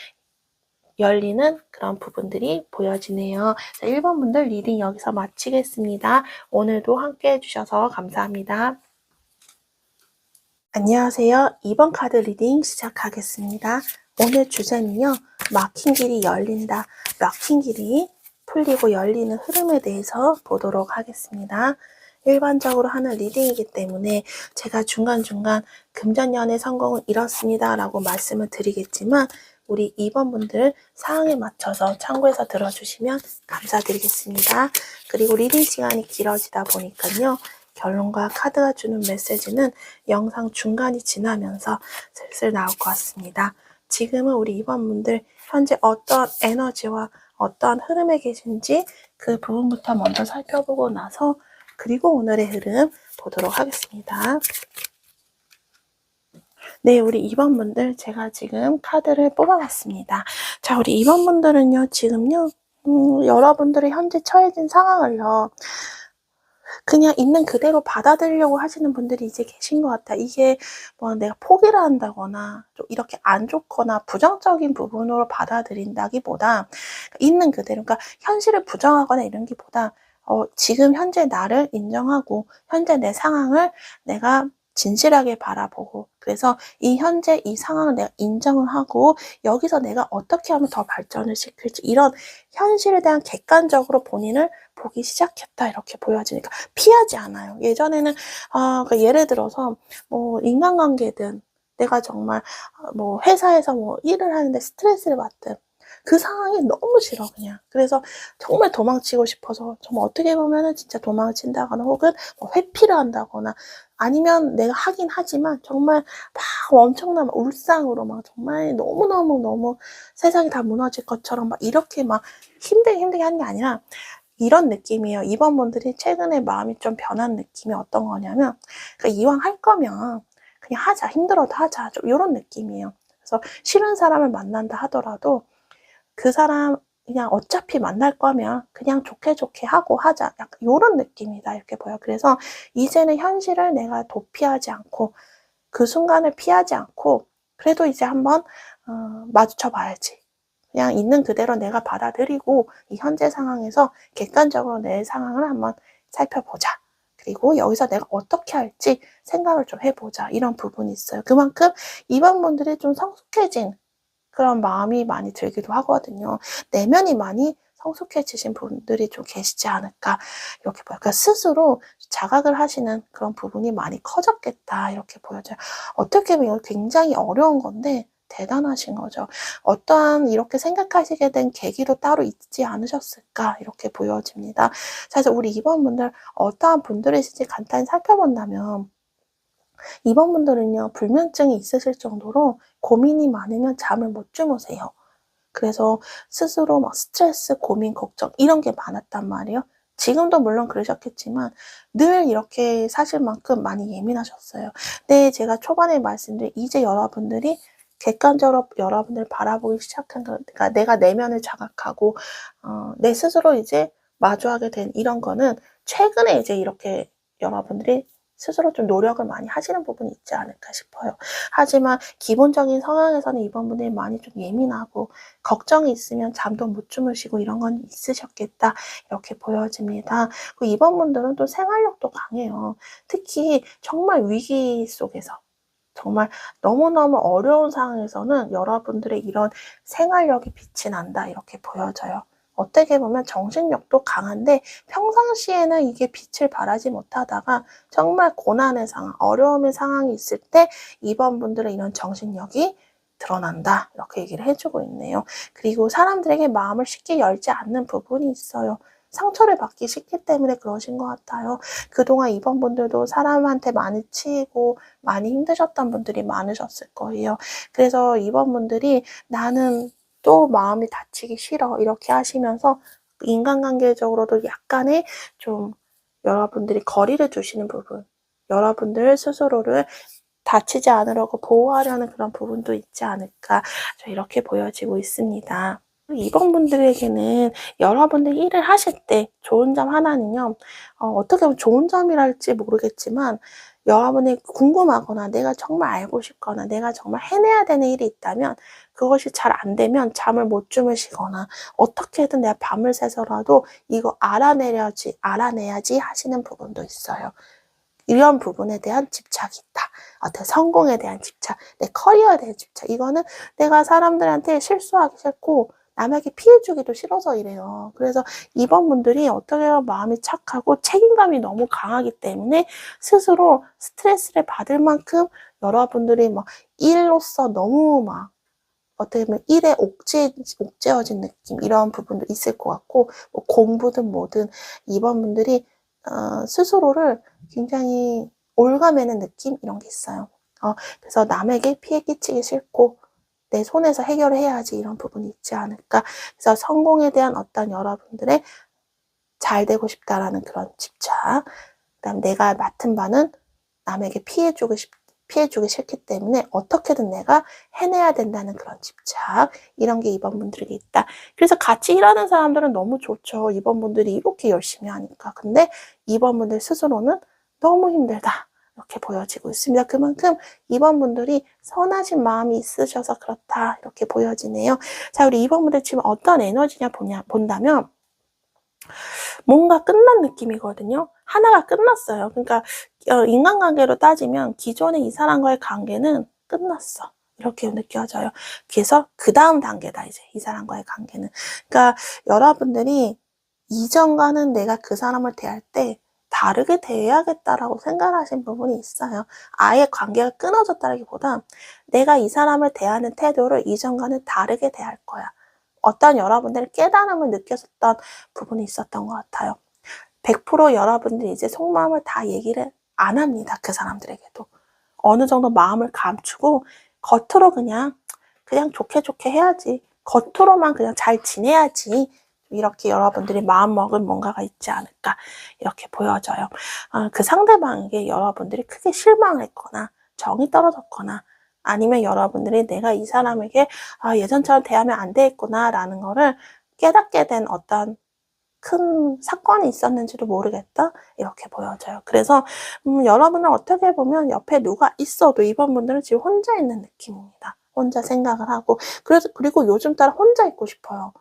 열리는 그런 부분들이 보여지네요. 자, 1번 분들 리딩 여기서 마치겠습니다. 오늘도 함께 해주셔서 감사합니다. 안녕하세요. 2번 카드 리딩 시작하겠습니다. 오늘 주제는요. 막힌 길이 열린다. 막힌 길이 풀리고 열리는 흐름에 대해서 보도록 하겠습니다. 일반적으로 하는 리딩이기 때문에 제가 중간중간 금전연애 성공을 이뤘습니다 라고 말씀을 드리겠지만 우리 2번 분들 상황에 맞춰서 참고해서 들어주시면 감사드리겠습니다. 그리고 리딩 시간이 길어지다 보니까요. 결론과 카드가 주는 메시지는 영상 중간이 지나면서 슬슬 나올 것 같습니다. 지금은 우리 2번 분들 현재 어떤 에너지와 어떤 흐름에 계신지 그 부분부터 먼저 살펴보고 나서 그리고 오늘의 흐름 보도록 하겠습니다. 네, 우리 2번 분들 제가 지금 카드를 뽑아봤습니다. 자, 우리 2번 분들은요, 지금요, 여러분들의 현재 처해진 상황을요, 그냥 있는 그대로 받아들이려고 하시는 분들이 이제 계신 것 같아요. 이게 뭐 내가 포기를 한다거나 좀 이렇게 안 좋거나 부정적인 부분으로 받아들인다기보다 있는 그대로, 그러니까 현실을 부정하거나 이런 기보다 지금 현재 나를 인정하고 현재 내 상황을 내가 진실하게 바라보고 그래서 이 현재 이 상황을 내가 인정을 하고 여기서 내가 어떻게 하면 더 발전을 시킬지 이런 현실에 대한 객관적으로 본인을 보기 시작했다 이렇게 보여지니까 피하지 않아요. 예전에는 그러니까 예를 들어서 뭐 인간관계든 내가 정말 뭐 회사에서 뭐 일을 하는데 스트레스를 받든 그 상황이 너무 싫어 그냥. 그래서 정말 도망치고 싶어서 정말 어떻게 보면은 진짜 도망친다거나 혹은 뭐 회피를 한다거나 아니면 내가 하긴 하지만 정말 막 엄청난 울상으로 막 정말 너무 세상이 다 무너질 것처럼 막 이렇게 막 힘들게 하는 게 아니라 이런 느낌이에요. 2번 분들이 최근에 마음이 좀 변한 느낌이 어떤 거냐면 그러니까 이왕 할 거면 그냥 하자. 힘들어도 하자. 좀 이런 느낌이에요. 그래서 싫은 사람을 만난다 하더라도 그 사람 그냥 어차피 만날 거면 그냥 좋게 하고 하자. 약간 이런 느낌이다. 이렇게 보여요. 그래서 이제는 현실을 내가 도피하지 않고 그 순간을 피하지 않고 그래도 이제 한번 마주쳐 봐야지. 그냥 있는 그대로 내가 받아들이고 이 현재 상황에서 객관적으로 내 상황을 한번 살펴보자. 그리고 여기서 내가 어떻게 할지 생각을 좀 해보자. 이런 부분이 있어요. 그만큼 2번 분들이 좀 성숙해진 그런 마음이 많이 들기도 하거든요. 내면이 많이 성숙해지신 분들이 좀 계시지 않을까 이렇게 보여요. 그러니까 스스로 자각을 하시는 그런 부분이 많이 커졌겠다 이렇게 보여져요. 어떻게 보면 굉장히 어려운 건데 대단하신 거죠. 어떠한 이렇게 생각하시게 된 계기도 따로 있지 않으셨을까 이렇게 보여집니다. 그래서 우리 2번 분들 어떠한 분들이신지 간단히 살펴본다면 2번 분들은요, 불면증이 있으실 정도로 고민이 많으면 잠을 못 주무세요. 그래서 스스로 막 스트레스, 고민, 걱정 이런 게 많았단 말이에요. 지금도 물론 그러셨겠지만 늘 이렇게 사실 만큼 많이 예민하셨어요. 네, 제가 초반에 말씀드린 이제 여러분들이 객관적으로 여러분들 바라보기 시작한 거, 그러니까 내가 내면을 자각하고 내 스스로 이제 마주하게 된 이런 거는 최근에 이제 이렇게 여러분들이 스스로 좀 노력을 많이 하시는 부분이 있지 않을까 싶어요. 하지만 기본적인 성향에서는 이번 분들이 많이 좀 예민하고 걱정이 있으면 잠도 못 주무시고 이런 건 있으셨겠다 이렇게 보여집니다. 그리고 이번 분들은 또 생활력도 강해요. 특히 정말 위기 속에서 정말 너무너무 어려운 상황에서는 여러분들의 이런 생활력이 빛이 난다 이렇게 보여져요. 어떻게 보면 정신력도 강한데 평상시에는 이게 빛을 발하지 못하다가 정말 고난의 상황, 어려움의 상황이 있을 때 2번 분들의 이런 정신력이 드러난다 이렇게 얘기를 해주고 있네요. 그리고 사람들에게 마음을 쉽게 열지 않는 부분이 있어요. 상처를 받기 쉽기 때문에 그러신 것 같아요. 그동안 2번 분들도 사람한테 많이 치이고 많이 힘드셨던 분들이 많으셨을 거예요. 그래서 2번 분들이 나는 또 마음이 다치기 싫어 이렇게 하시면서 인간관계적으로도 약간의 좀 여러분들이 거리를 두시는 부분, 여러분들 스스로를 다치지 않으려고 보호하려는 그런 부분도 있지 않을까 이렇게 보여지고 있습니다. 2번 분들에게는 여러분들 일을 하실 때 좋은 점 하나는요. 어떻게 보면 좋은 점이랄지 모르겠지만 여러분이 궁금하거나 내가 정말 알고 싶거나 내가 정말 해내야 되는 일이 있다면 그것이 잘 안 되면 잠을 못 주무시거나 어떻게든 내가 밤을 새서라도 이거 알아내야지 하시는 부분도 있어요. 이런 부분에 대한 집착이 있다. 어떤 성공에 대한 집착, 내 커리어에 대한 집착. 이거는 내가 사람들한테 실수하기 싫고 남에게 피해 주기도 싫어서 이래요. 그래서 이번 분들이 어떻게 보면 마음이 착하고 책임감이 너무 강하기 때문에 스스로 스트레스를 받을 만큼 여러분들이 막 일로서 너무 막 어떻게 보면 일에 옥죄어진 느낌 이런 부분도 있을 것 같고 뭐 공부든 뭐든 이번 분들이 스스로를 굉장히 올가매는 느낌 이런 게 있어요. 그래서 남에게 피해 끼치기 싫고 내 손에서 해결을 해야지 이런 부분이 있지 않을까. 그래서 성공에 대한 어떤 여러분들의 잘 되고 싶다라는 그런 집착, 그다음 내가 맡은 바는 남에게 피해 주기 싫기 때문에 어떻게든 내가 해내야 된다는 그런 집착, 이런 게 이번 분들에게 있다. 그래서 같이 일하는 사람들은 너무 좋죠. 이번 분들이 이렇게 열심히 하니까. 근데 이번 분들 스스로는 너무 힘들다. 이렇게 보여지고 있습니다. 그만큼 이번 분들이 선하신 마음이 있으셔서 그렇다. 이렇게 보여지네요. 자, 우리 이번 분들 지금 어떤 에너지냐 본다면 뭔가 끝난 느낌이거든요. 하나가 끝났어요. 그러니까 인간관계로 따지면 기존에 이 사람과의 관계는 끝났어. 이렇게 느껴져요. 그래서 그 다음 단계다, 이제 이 사람과의 관계는. 그러니까 여러분들이 이전과는 내가 그 사람을 대할 때 다르게 대해야겠다라고 생각하신 부분이 있어요. 아예 관계가 끊어졌다기보다 내가 이 사람을 대하는 태도를 이전과는 다르게 대할 거야. 어떤 여러분들의 깨달음을 느꼈었던 부분이 있었던 것 같아요. 100% 여러분들이 이제 속마음을 다 얘기를 안 합니다. 그 사람들에게도. 어느 정도 마음을 감추고 겉으로 그냥 좋게 해야지. 겉으로만 그냥 잘 지내야지. 이렇게 여러분들이 마음먹은 뭔가가 있지 않을까 이렇게 보여져요. 그 상대방에게 여러분들이 크게 실망했거나 정이 떨어졌거나 아니면 여러분들이 내가 이 사람에게 예전처럼 대하면 안 되겠구나 라는 거를 깨닫게 된 어떤 큰 사건이 있었는지도 모르겠다 이렇게 보여져요. 그래서 여러분은 어떻게 보면 옆에 누가 있어도 이번 분들은 지금 혼자 있는 느낌입니다. 혼자 생각을 하고 그리고 요즘 따라 혼자 있고 싶어요.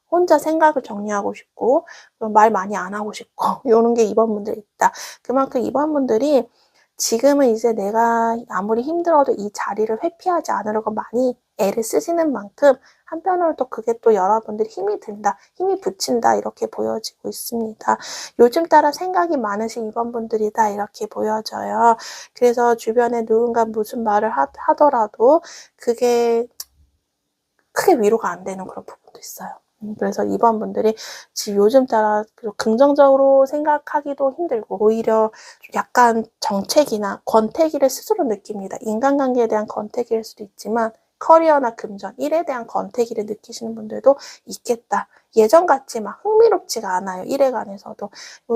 혼자 생각을 정리하고 싶고 말 많이 안 하고 싶고 이런 게 이번 분들이 있다. 그만큼 이번 분들이 지금은 이제 내가 아무리 힘들어도 이 자리를 회피하지 않으려고 많이 애를 쓰시는 만큼 한편으로 또 그게 또 여러분들이 힘이 든다, 힘이 붙인다 이렇게 보여지고 있습니다. 요즘 따라 생각이 많으신 이번 분들이다 이렇게 보여져요. 그래서 주변에 누군가 무슨 말을 하더라도 그게 크게 위로가 안 되는 그런 부분도 있어요. 그래서 이번 분들이 지금 요즘 따라 긍정적으로 생각하기도 힘들고 오히려 약간 정체기나 권태기를 스스로 느낍니다. 인간관계에 대한 권태기일 수도 있지만 커리어나 금전, 일에 대한 권태기를 느끼시는 분들도 있겠다. 예전같이 막 흥미롭지가 않아요. 일에 관해서도.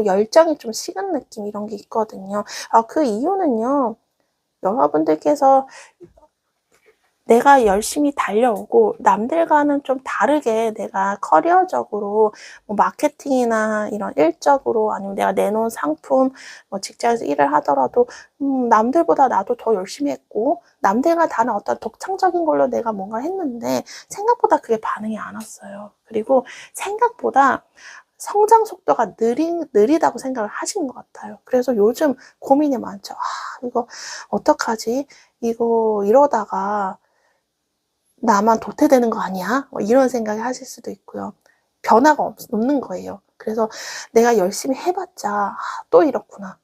열정이 좀 식은 느낌 이런 게 있거든요. 그 이유는요. 여러분들께서 내가 열심히 달려오고 남들과는 좀 다르게 내가 커리어적으로 뭐 마케팅이나 이런 일적으로 아니면 내가 내놓은 상품 뭐 직장에서 일을 하더라도 남들보다 나도 더 열심히 했고 남들과 다른 어떤 독창적인 걸로 내가 뭔가 했는데 생각보다 그게 반응이 안 왔어요. 그리고 생각보다 성장 속도가 느리다고 생각을 하신 것 같아요. 그래서 요즘 고민이 많죠. 이거 어떡하지? 이거 이러다가 나만 도태되는 거 아니야? 이런 생각을 하실 수도 있고요. 변화가 없는 거예요. 그래서 내가 열심히 해봤자 또 이렇구나.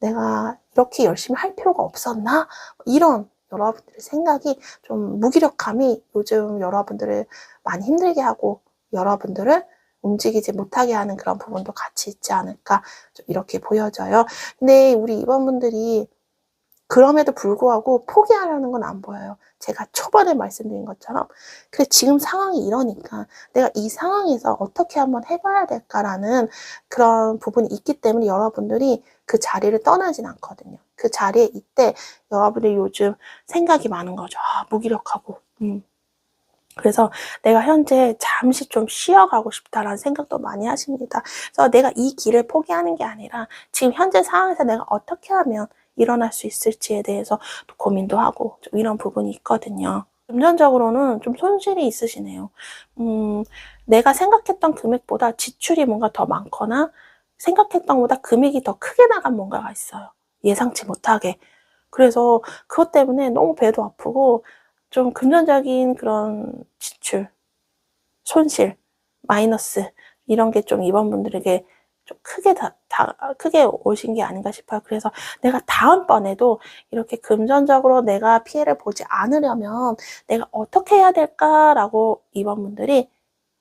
내가 이렇게 열심히 할 필요가 없었나? 이런 여러분들의 생각이 좀 무기력함이 요즘 여러분들을 많이 힘들게 하고 여러분들을 움직이지 못하게 하는 그런 부분도 같이 있지 않을까 좀 이렇게 보여져요. 근데 우리 이번분들이 그럼에도 불구하고 포기하려는 건 안 보여요. 제가 초반에 말씀드린 것처럼 그래 지금 상황이 이러니까 내가 이 상황에서 어떻게 한번 해봐야 될까라는 그런 부분이 있기 때문에 여러분들이 그 자리를 떠나진 않거든요. 그 자리에 이때 여러분들이 요즘 생각이 많은 거죠. 무기력하고 그래서 내가 현재 잠시 좀 쉬어가고 싶다라는 생각도 많이 하십니다. 그래서 내가 이 길을 포기하는 게 아니라 지금 현재 상황에서 내가 어떻게 하면 일어날 수 있을지에 대해서 또 고민도 하고 좀 이런 부분이 있거든요. 금전적으로는 좀 손실이 있으시네요. 내가 생각했던 금액보다 지출이 뭔가 더 많거나 생각했던 것보다 금액이 더 크게 나간 뭔가가 있어요. 예상치 못하게. 그래서 그것 때문에 너무 배도 아프고 좀 금전적인 그런 지출, 손실, 마이너스 이런 게 좀 이번 분들에게 좀 크게 오신 게 아닌가 싶어요. 그래서 내가 다음번에도 이렇게 금전적으로 내가 피해를 보지 않으려면 내가 어떻게 해야 될까라고 이번 분들이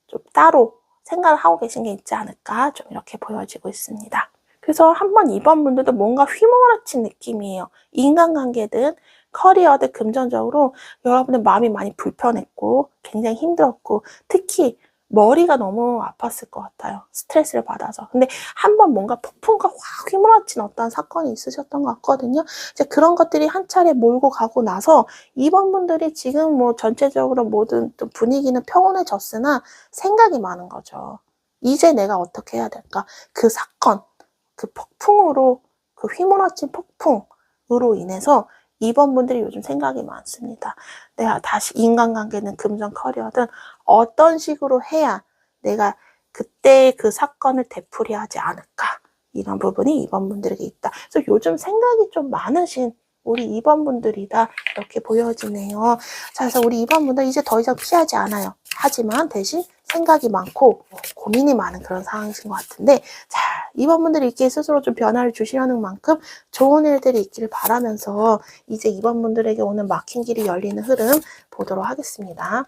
좀 따로 생각을 하고 계신 게 있지 않을까 좀 이렇게 보여지고 있습니다. 그래서 한번 이번 분들도 뭔가 휘몰아친 느낌이에요. 인간관계든 커리어든 금전적으로 여러분의 마음이 많이 불편했고 굉장히 힘들었고 특히 머리가 너무 아팠을 것 같아요. 스트레스를 받아서. 근데 한번 뭔가 폭풍과 확 휘몰아친 어떤 사건이 있으셨던 것 같거든요. 이제 그런 것들이 한 차례 몰고 가고 나서 이번 분들이 지금 뭐 전체적으로 모든 좀 분위기는 평온해졌으나 생각이 많은 거죠. 이제 내가 어떻게 해야 될까? 그 사건, 그 폭풍으로, 그 휘몰아친 폭풍으로 인해서 이번 분들이 요즘 생각이 많습니다. 내가 다시 인간관계는 금전 커리어든 어떤 식으로 해야 내가 그때 그 사건을 되풀이하지 않을까. 이런 부분이 이번 분들에게 있다. 그래서 요즘 생각이 좀 많으신 우리 2번 분들이다 이렇게 보여지네요. 자, 그래서 우리 2번 분들 이제 더 이상 피하지 않아요. 하지만 대신 생각이 많고 고민이 많은 그런 상황이신 것 같은데 자, 2번 분들이 이렇게 스스로 좀 변화를 주시려는 만큼 좋은 일들이 있기를 바라면서 이제 2번 분들에게 오늘 막힌 길이 열리는 흐름 보도록 하겠습니다.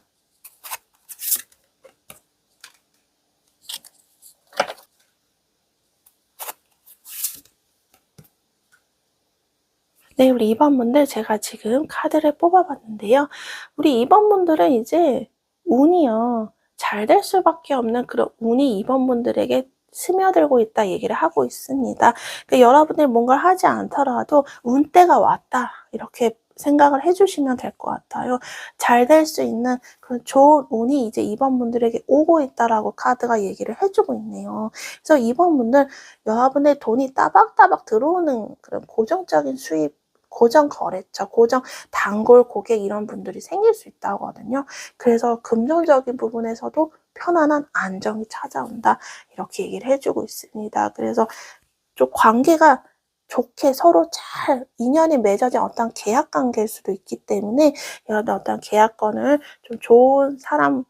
네, 우리 2번 분들 제가 지금 카드를 뽑아봤는데요. 우리 2번 분들은 이제 운이요. 잘 될 수밖에 없는 그런 운이 2번 분들에게 스며들고 있다 얘기를 하고 있습니다. 그러니까 여러분들이 뭔가를 하지 않더라도 운때가 왔다 이렇게 생각을 해주시면 될 것 같아요. 잘 될 수 있는 그런 좋은 운이 이제 2번 분들에게 오고 있다라고 카드가 얘기를 해주고 있네요. 그래서 2번 분들 여러분의 돈이 따박따박 들어오는 그런 고정적인 수입 고정 거래처, 고정 단골 고객 이런 분들이 생길 수 있다고 하거든요. 그래서 금전적인 부분에서도 편안한 안정이 찾아온다. 이렇게 얘기를 해주고 있습니다. 그래서 좀 관계가 좋게 서로 잘 인연이 맺어진 어떤 계약 관계일 수도 있기 때문에 여러분 어떤 계약권을 좀 좋은 사람,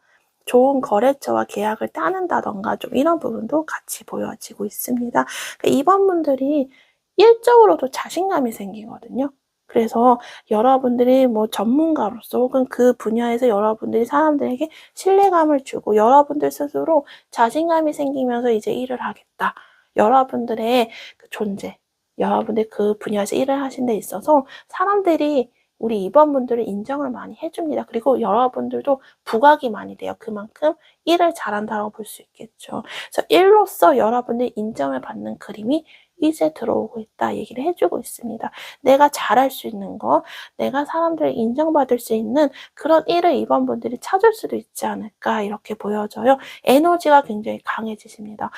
좋은 거래처와 계약을 따는다던가 좀 이런 부분도 같이 보여지고 있습니다. 그러니까 이번 분들이 일적으로도 자신감이 생기거든요. 그래서 여러분들이 뭐 전문가로서 혹은 그 분야에서 여러분들이 사람들에게 신뢰감을 주고 여러분들 스스로 자신감이 생기면서 이제 일을 하겠다. 여러분들의 그 존재, 여러분들 그 분야에서 일을 하신 데 있어서 사람들이 우리 2번 분들을 인정을 많이 해줍니다. 그리고 여러분들도 부각이 많이 돼요. 그만큼 일을 잘한다고 볼 수 있겠죠. 그래서 일로서 여러분들이 인정을 받는 그림이 이제 들어오고 있다 얘기를 해주고 있습니다. 내가 잘할 수 있는 거, 내가 사람들을 인정받을 수 있는 그런 일을 2번 분들이 찾을 수도 있지 않을까 이렇게 보여져요. 에너지가 굉장히 강해지십니다.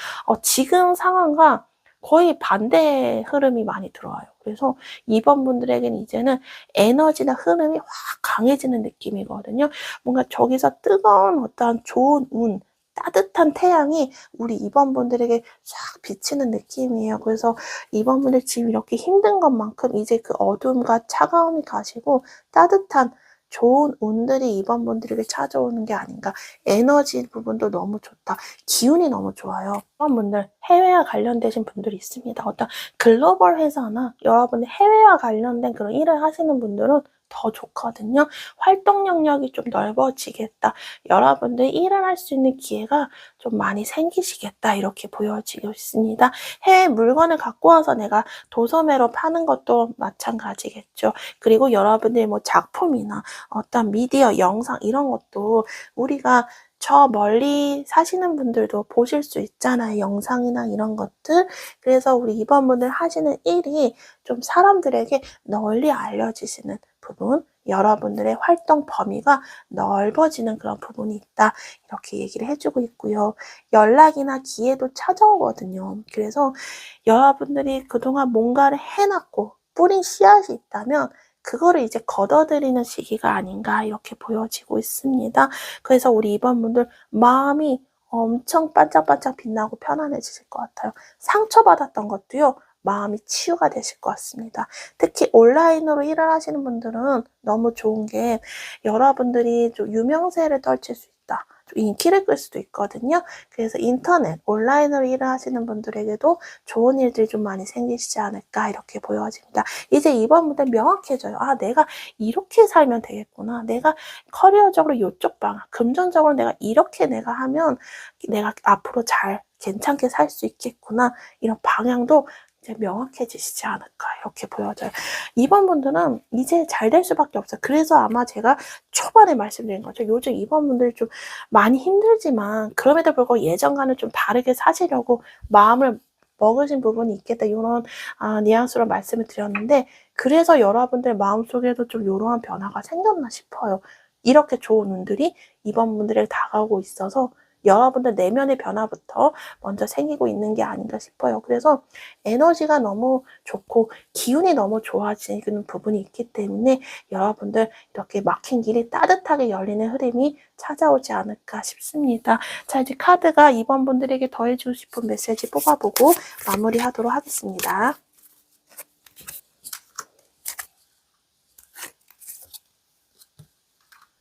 지금 상황과 거의 반대 흐름이 많이 들어와요. 그래서 2번 분들에게는 이제는 에너지나 흐름이 확 강해지는 느낌이거든요. 뭔가 저기서 뜨거운 어떤 좋은 운, 따뜻한 태양이 우리 2번 분들에게 싹 비치는 느낌이에요. 그래서 2번 분들 지금 이렇게 힘든 것만큼 이제 그 어둠과 차가움이 가시고 따뜻한 좋은 운들이 2번 분들에게 찾아오는 게 아닌가. 에너지 부분도 너무 좋다. 기운이 너무 좋아요. 2번 분들 해외와 관련되신 분들이 있습니다. 어떤 글로벌 회사나 여러분의 해외와 관련된 그런 일을 하시는 분들은 더 좋거든요. 활동 영역이 좀 넓어지겠다. 여러분들 일을 할 수 있는 기회가 좀 많이 생기시겠다. 이렇게 보여지고 있습니다. 해외 물건을 갖고 와서 내가 도소매로 파는 것도 마찬가지겠죠. 그리고 여러분들 뭐 작품이나 어떤 미디어, 영상 이런 것도 우리가 저 멀리 사시는 분들도 보실 수 있잖아요. 영상이나 이런 것들. 그래서 우리 2번 분들 하시는 일이 좀 사람들에게 널리 알려지시는 부분, 여러분들의 활동 범위가 넓어지는 그런 부분이 있다. 이렇게 얘기를 해주고 있고요. 연락이나 기회도 찾아오거든요. 그래서 여러분들이 그동안 뭔가를 해놨고 뿌린 씨앗이 있다면 그거를 이제 걷어들이는 시기가 아닌가 이렇게 보여지고 있습니다. 그래서 우리 2번 분들 마음이 엄청 반짝반짝 빛나고 편안해지실 것 같아요. 상처받았던 것도요. 마음이 치유가 되실 것 같습니다. 특히 온라인으로 일을 하시는 분들은 너무 좋은 게 여러분들이 좀 유명세를 떨칠 수 있다. 좀 인기를 끌 수도 있거든요. 그래서 인터넷, 온라인으로 일을 하시는 분들에게도 좋은 일들이 좀 많이 생기시지 않을까 이렇게 보여집니다. 이제 2번 분들 명확해져요. 아, 내가 이렇게 살면 되겠구나. 내가 커리어적으로 이쪽 방향, 금전적으로 내가 이렇게 내가 하면 내가 앞으로 잘 괜찮게 살 수 있겠구나. 이런 방향도 이제 명확해지시지 않을까 이렇게 보여져요. 2번 분들은 이제 잘 될 수밖에 없어요. 그래서 아마 제가 초반에 말씀드린 거죠. 요즘 2번 분들이 좀 많이 힘들지만 그럼에도 불구하고 예전과는 좀 다르게 사시려고 마음을 먹으신 부분이 있겠다. 이런 뉘앙스로 말씀을 드렸는데 그래서 여러분들 마음속에도 좀 이러한 변화가 생겼나 싶어요. 이렇게 좋은 운들이 2번 분들에게 다가오고 있어서 여러분들 내면의 변화부터 먼저 생기고 있는 게 아닌가 싶어요. 그래서 에너지가 너무 좋고 기운이 너무 좋아지는 부분이 있기 때문에 여러분들 이렇게 막힌 길이 따뜻하게 열리는 흐름이 찾아오지 않을까 싶습니다. 자, 이제 카드가 2번 분들에게 더해주고 싶은 메시지 뽑아보고 마무리하도록 하겠습니다.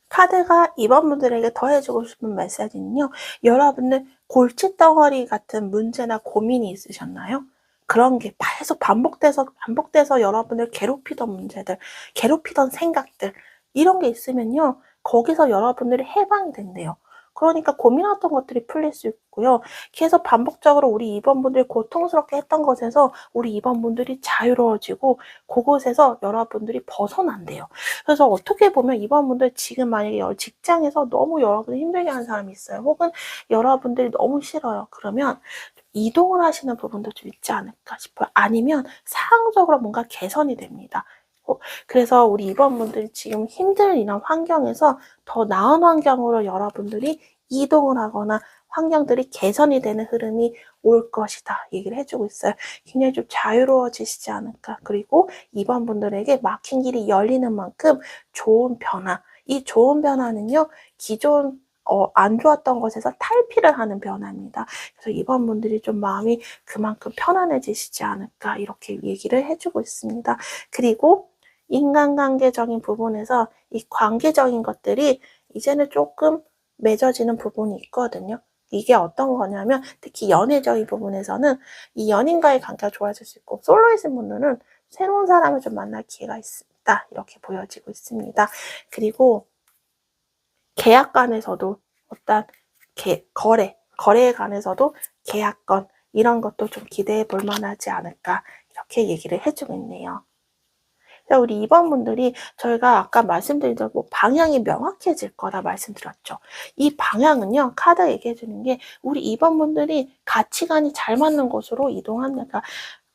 카드가 2번 분들에게 더해주고 싶은 메시지는요. 여러분들 골칫덩어리 같은 문제나 고민이 있으셨나요? 그런 게 계속 반복돼서 여러분들 괴롭히던 문제들, 괴롭히던 생각들 이런 게 있으면요. 거기서 여러분들이 해방이 된대요. 그러니까 고민했던 것들이 풀릴 수 있고요. 계속 반복적으로 우리 2번 분들이 고통스럽게 했던 것에서 우리 2번 분들이 자유로워지고 그곳에서 여러분들이 벗어난대요. 그래서 어떻게 보면 2번 분들 지금 만약에 직장에서 너무 여러분을 힘들게 하는 사람이 있어요. 혹은 여러분들이 너무 싫어요. 그러면 이동을 하시는 부분도 좀 있지 않을까 싶어요. 아니면 상황적으로 뭔가 개선이 됩니다. 그래서 우리 2번 분들이 지금 힘든 이런 환경에서 더 나은 환경으로 여러분들이 이동을 하거나 환경들이 개선이 되는 흐름이 올 것이다 얘기를 해주고 있어요. 굉장히 좀 자유로워지시지 않을까. 그리고 2번 분들에게 막힌 길이 열리는 만큼 좋은 변화, 이 좋은 변화는요 기존 안 좋았던 것에서 탈피를 하는 변화입니다. 그래서 2번 분들이 좀 마음이 그만큼 편안해지시지 않을까 이렇게 얘기를 해주고 있습니다. 그리고 인간관계적인 부분에서 이 관계적인 것들이 이제는 조금 맺어지는 부분이 있거든요. 이게 어떤 거냐면 특히 연애적인 부분에서는 이 연인과의 관계가 좋아질 수 있고 솔로이신 분들은 새로운 사람을 좀 만날 기회가 있다 이렇게 보여지고 있습니다. 그리고 계약관에서도 어떤 거래에 관해서도 계약건 이런 것도 좀 기대해 볼 만하지 않을까 이렇게 얘기를 해주고 있네요. 자, 우리 2번 분들이 저희가 아까 말씀드린 대로 방향이 명확해질 거라 말씀드렸죠. 이 방향은요, 카드 얘기해 주는 게 우리 2번 분들이 가치관이 잘 맞는 곳으로 이동하니까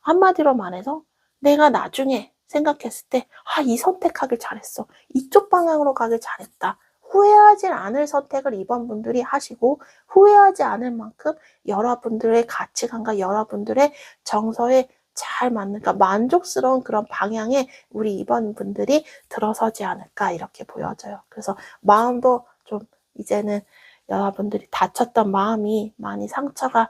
한마디로 말해서 내가 나중에 생각했을 때 이 선택하길 잘했어. 이쪽 방향으로 가길 잘했다. 후회하지 않을 선택을 2번 분들이 하시고 후회하지 않을 만큼 여러분들의 가치관과 여러분들의 정서에 잘 맞는, 그러니까 만족스러운 그런 방향에 우리 2번 분들이 들어서지 않을까 이렇게 보여져요. 그래서 마음도 좀 이제는 여러분들이 다쳤던 마음이 많이 상처가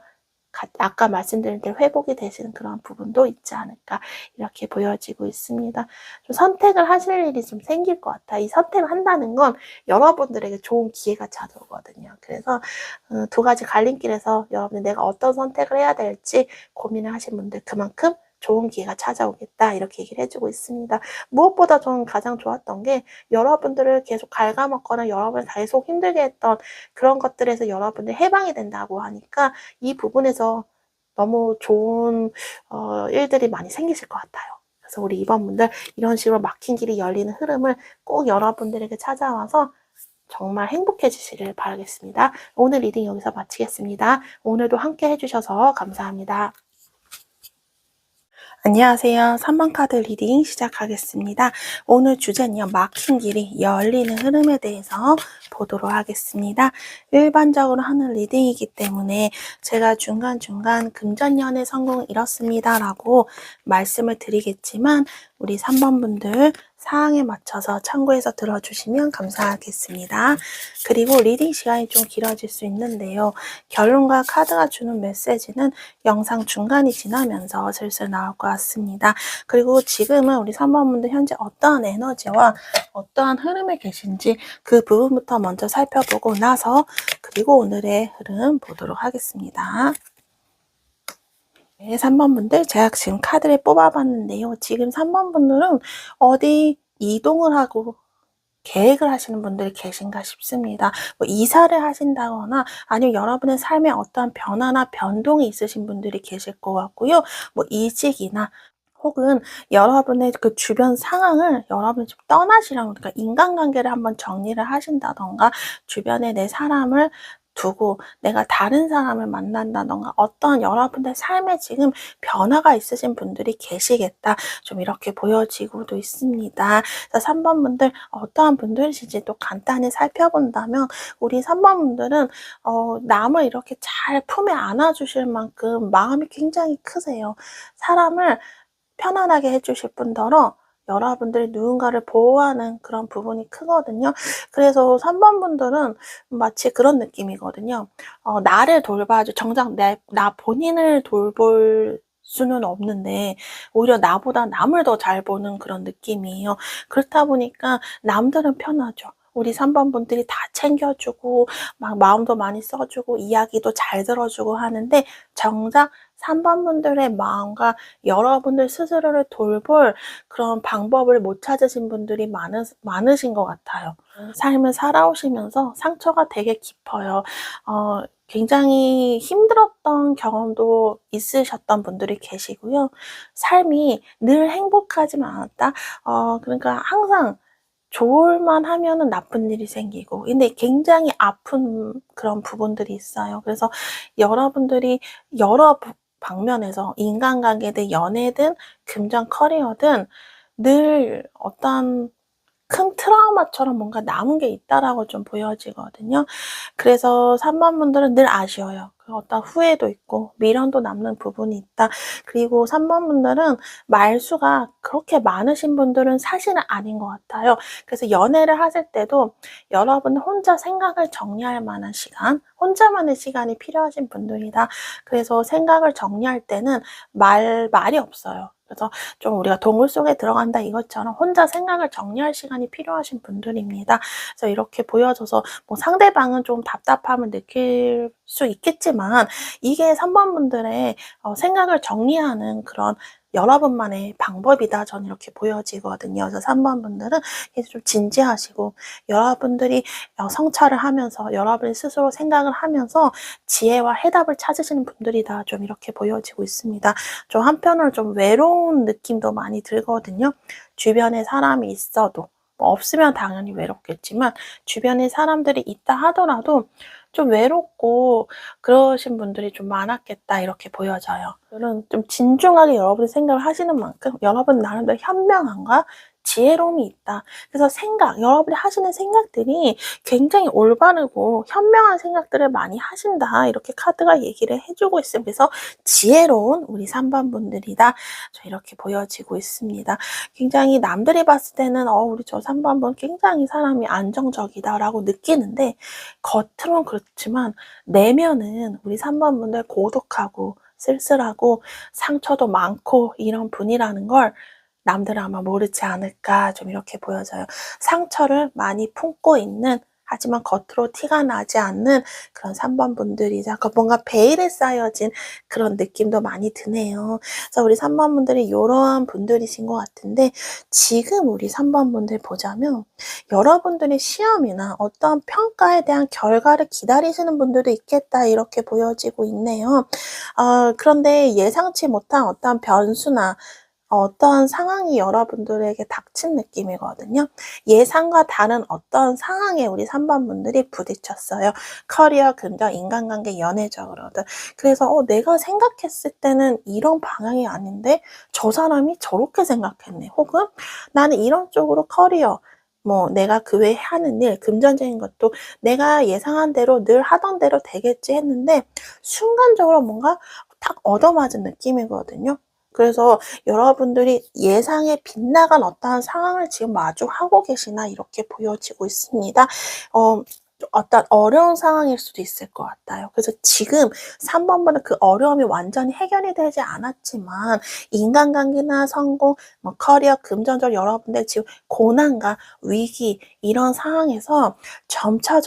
아까 말씀드린 대로 회복이 되시는 그런 부분도 있지 않을까 이렇게 보여지고 있습니다. 좀 선택을 하실 일이 좀 생길 것 같아요. 이 선택을 한다는 건 여러분들에게 좋은 기회가 찾아오거든요. 그래서 두 가지 갈림길에서 여러분이 내가 어떤 선택을 해야 될지 고민을 하신 분들 그만큼 좋은 기회가 찾아오겠다 이렇게 얘기를 해주고 있습니다. 무엇보다 저는 가장 좋았던 게 여러분들을 계속 갉아먹거나 여러분을 계속 힘들게 했던 그런 것들에서 여러분들이 해방이 된다고 하니까 이 부분에서 너무 좋은 일들이 많이 생기실 것 같아요. 그래서 우리 2번 분들 이런 식으로 막힌 길이 열리는 흐름을 꼭 여러분들에게 찾아와서 정말 행복해지시길 바라겠습니다. 오늘 리딩 여기서 마치겠습니다. 오늘도 함께 해주셔서 감사합니다. 안녕하세요. 3번 카드 리딩 시작하겠습니다. 오늘 주제는요, 막힌 길이 열리는 흐름에 대해서 보도록 하겠습니다. 일반적으로 하는 리딩이기 때문에 제가 중간중간 금전연애 성공 이렇습니다 라고 말씀을 드리겠지만 우리 3번 분들 사항에 맞춰서 참고해서 들어주시면 감사하겠습니다. 그리고 리딩 시간이 좀 길어질 수 있는데요. 결론과 카드가 주는 메시지는 영상 중간이 지나면서 슬슬 나올 것 같습니다. 그리고 지금은 우리 3번분들 현재 어떠한 에너지와 어떠한 흐름에 계신지 그 부분부터 먼저 살펴보고 나서 그리고 오늘의 흐름 보도록 하겠습니다. 네, 3번분들 제가 지금 카드를 뽑아봤는데요. 지금 3번분들은 어디 이동을 하고 계획을 하시는 분들이 계신가 싶습니다. 뭐 이사를 하신다거나 아니면 여러분의 삶에 어떠한 변화나 변동이 있으신 분들이 계실 것 같고요. 뭐 이직이나 혹은 여러분의 그 주변 상황을 여러분이 좀 떠나시라고, 그러니까 인간관계를 한번 정리를 하신다던가 주변에 내 사람을 두고 내가 다른 사람을 만난다던가 어떤 여러분의 삶에 지금 변화가 있으신 분들이 계시겠다. 좀 이렇게 보여지고도 있습니다. 그래서 3번 분들 어떠한 분들이신지 또 간단히 살펴본다면 우리 3번 분들은 남을 이렇게 잘 품에 안아주실 만큼 마음이 굉장히 크세요. 사람을 편안하게 해주실 뿐더러 여러분들이 누군가를 보호하는 그런 부분이 크거든요. 그래서 3번 분들은 마치 그런 느낌이거든요. 나를 돌봐줘. 정작 나 본인을 돌볼 수는 없는데 오히려 나보다 남을 더 잘 보는 그런 느낌이에요. 그렇다 보니까 남들은 편하죠. 우리 3번 분들이 다 챙겨주고 막 마음도 많이 써주고 이야기도 잘 들어주고 하는데 정작 3번 분들의 마음과 여러분들 스스로를 돌볼 그런 방법을 못 찾으신 분들이 많으신 것 같아요. 삶을 살아오시면서 상처가 되게 깊어요. 굉장히 힘들었던 경험도 있으셨던 분들이 계시고요. 삶이 늘 행복하지만 않았다. 그러니까 항상 좋을만 하면은 나쁜 일이 생기고 근데 굉장히 아픈 그런 부분들이 있어요. 그래서 여러분들이 여러 방면에서 인간관계든 연애든 금전 커리어든 늘 어떤 큰 트라우마처럼 뭔가 남은 게 있다라고 좀 보여지거든요. 그래서 3번 분들은 늘 아쉬워요. 그 어떤 후회도 있고 미련도 남는 부분이 있다. 그리고 3번 분들은 말수가 그렇게 많으신 분들은 사실은 아닌 것 같아요. 그래서 연애를 하실 때도 여러분 혼자 생각을 정리할 만한 시간, 혼자만의 시간이 필요하신 분들이다. 그래서 생각을 정리할 때는 말이 없어요. 그래서 좀 우리가 동굴 속에 들어간다 이것처럼 혼자 생각을 정리할 시간이 필요하신 분들입니다. 그래서 이렇게 보여져서 뭐 상대방은 좀 답답함을 느낄 수 있겠지만 이게 3번 분들의 생각을 정리하는 그런 여러분만의 방법이다. 저는 이렇게 보여지거든요. 그래서 3번 분들은 이제 좀 진지하시고 여러분들이 성찰을 하면서 여러분이 스스로 생각을 하면서 지혜와 해답을 찾으시는 분들이다. 좀 이렇게 보여지고 있습니다. 좀 한편으로 좀 외로운 느낌도 많이 들거든요. 주변에 사람이 있어도 뭐 없으면 당연히 외롭겠지만 주변에 사람들이 있다 하더라도 좀 외롭고 그러신 분들이 좀 많았겠다 이렇게 보여져요. 저는 좀 진중하게 여러분이 생각을 하시는 만큼 여러분 나름대로 현명함과 지혜로움이 있다. 그래서 여러분이 하시는 생각들이 굉장히 올바르고 현명한 생각들을 많이 하신다. 이렇게 카드가 얘기를 해주고 있어요. 그래서 지혜로운 우리 3번 분들이다. 저 이렇게 보여지고 있습니다. 굉장히 남들이 봤을 때는 우리 저 3번 분 굉장히 사람이 안정적이다라고 느끼는데 겉으로는 그렇지만 내면은 우리 3번 분들 고독하고 쓸쓸하고 상처도 많고 이런 분이라는 걸 남들은 아마 모르지 않을까 좀 이렇게 보여져요. 상처를 많이 품고 있는 하지만 겉으로 티가 나지 않는 그런 3번 분들이자 뭔가 베일에 쌓여진 그런 느낌도 많이 드네요. 그래서 우리 3번 분들이 이러한 분들이신 것 같은데 지금 우리 3번 분들 보자면 여러분들이 시험이나 어떤 평가에 대한 결과를 기다리시는 분들도 있겠다 이렇게 보여지고 있네요. 그런데 예상치 못한 어떤 변수나 어떠한 상황이 여러분들에게 닥친 느낌이거든요. 예상과 다른 어떤 상황에 우리 3번 분들이 부딪혔어요. 커리어, 금전, 인간관계, 연애적으로든. 그래서 내가 생각했을 때는 이런 방향이 아닌데 저 사람이 저렇게 생각했네. 혹은 나는 이런 쪽으로 커리어, 내가 그 외에 하는 일, 금전적인 것도 내가 예상한 대로 늘 하던 대로 되겠지 했는데 순간적으로 뭔가 탁 얻어맞은 느낌이거든요. 그래서 여러분들이 예상에 빗나간 어떠한 상황을 지금 마주하고 계시나 이렇게 보여지고 있습니다. 어떤 어려운 상황일 수도 있을 것 같아요. 그래서 지금 3번보다 그 어려움이 완전히 해결이 되지 않았지만 인간관계나 성공, 커리어, 금전적 여러분들 지금 고난과 위기 이런 상황에서 점차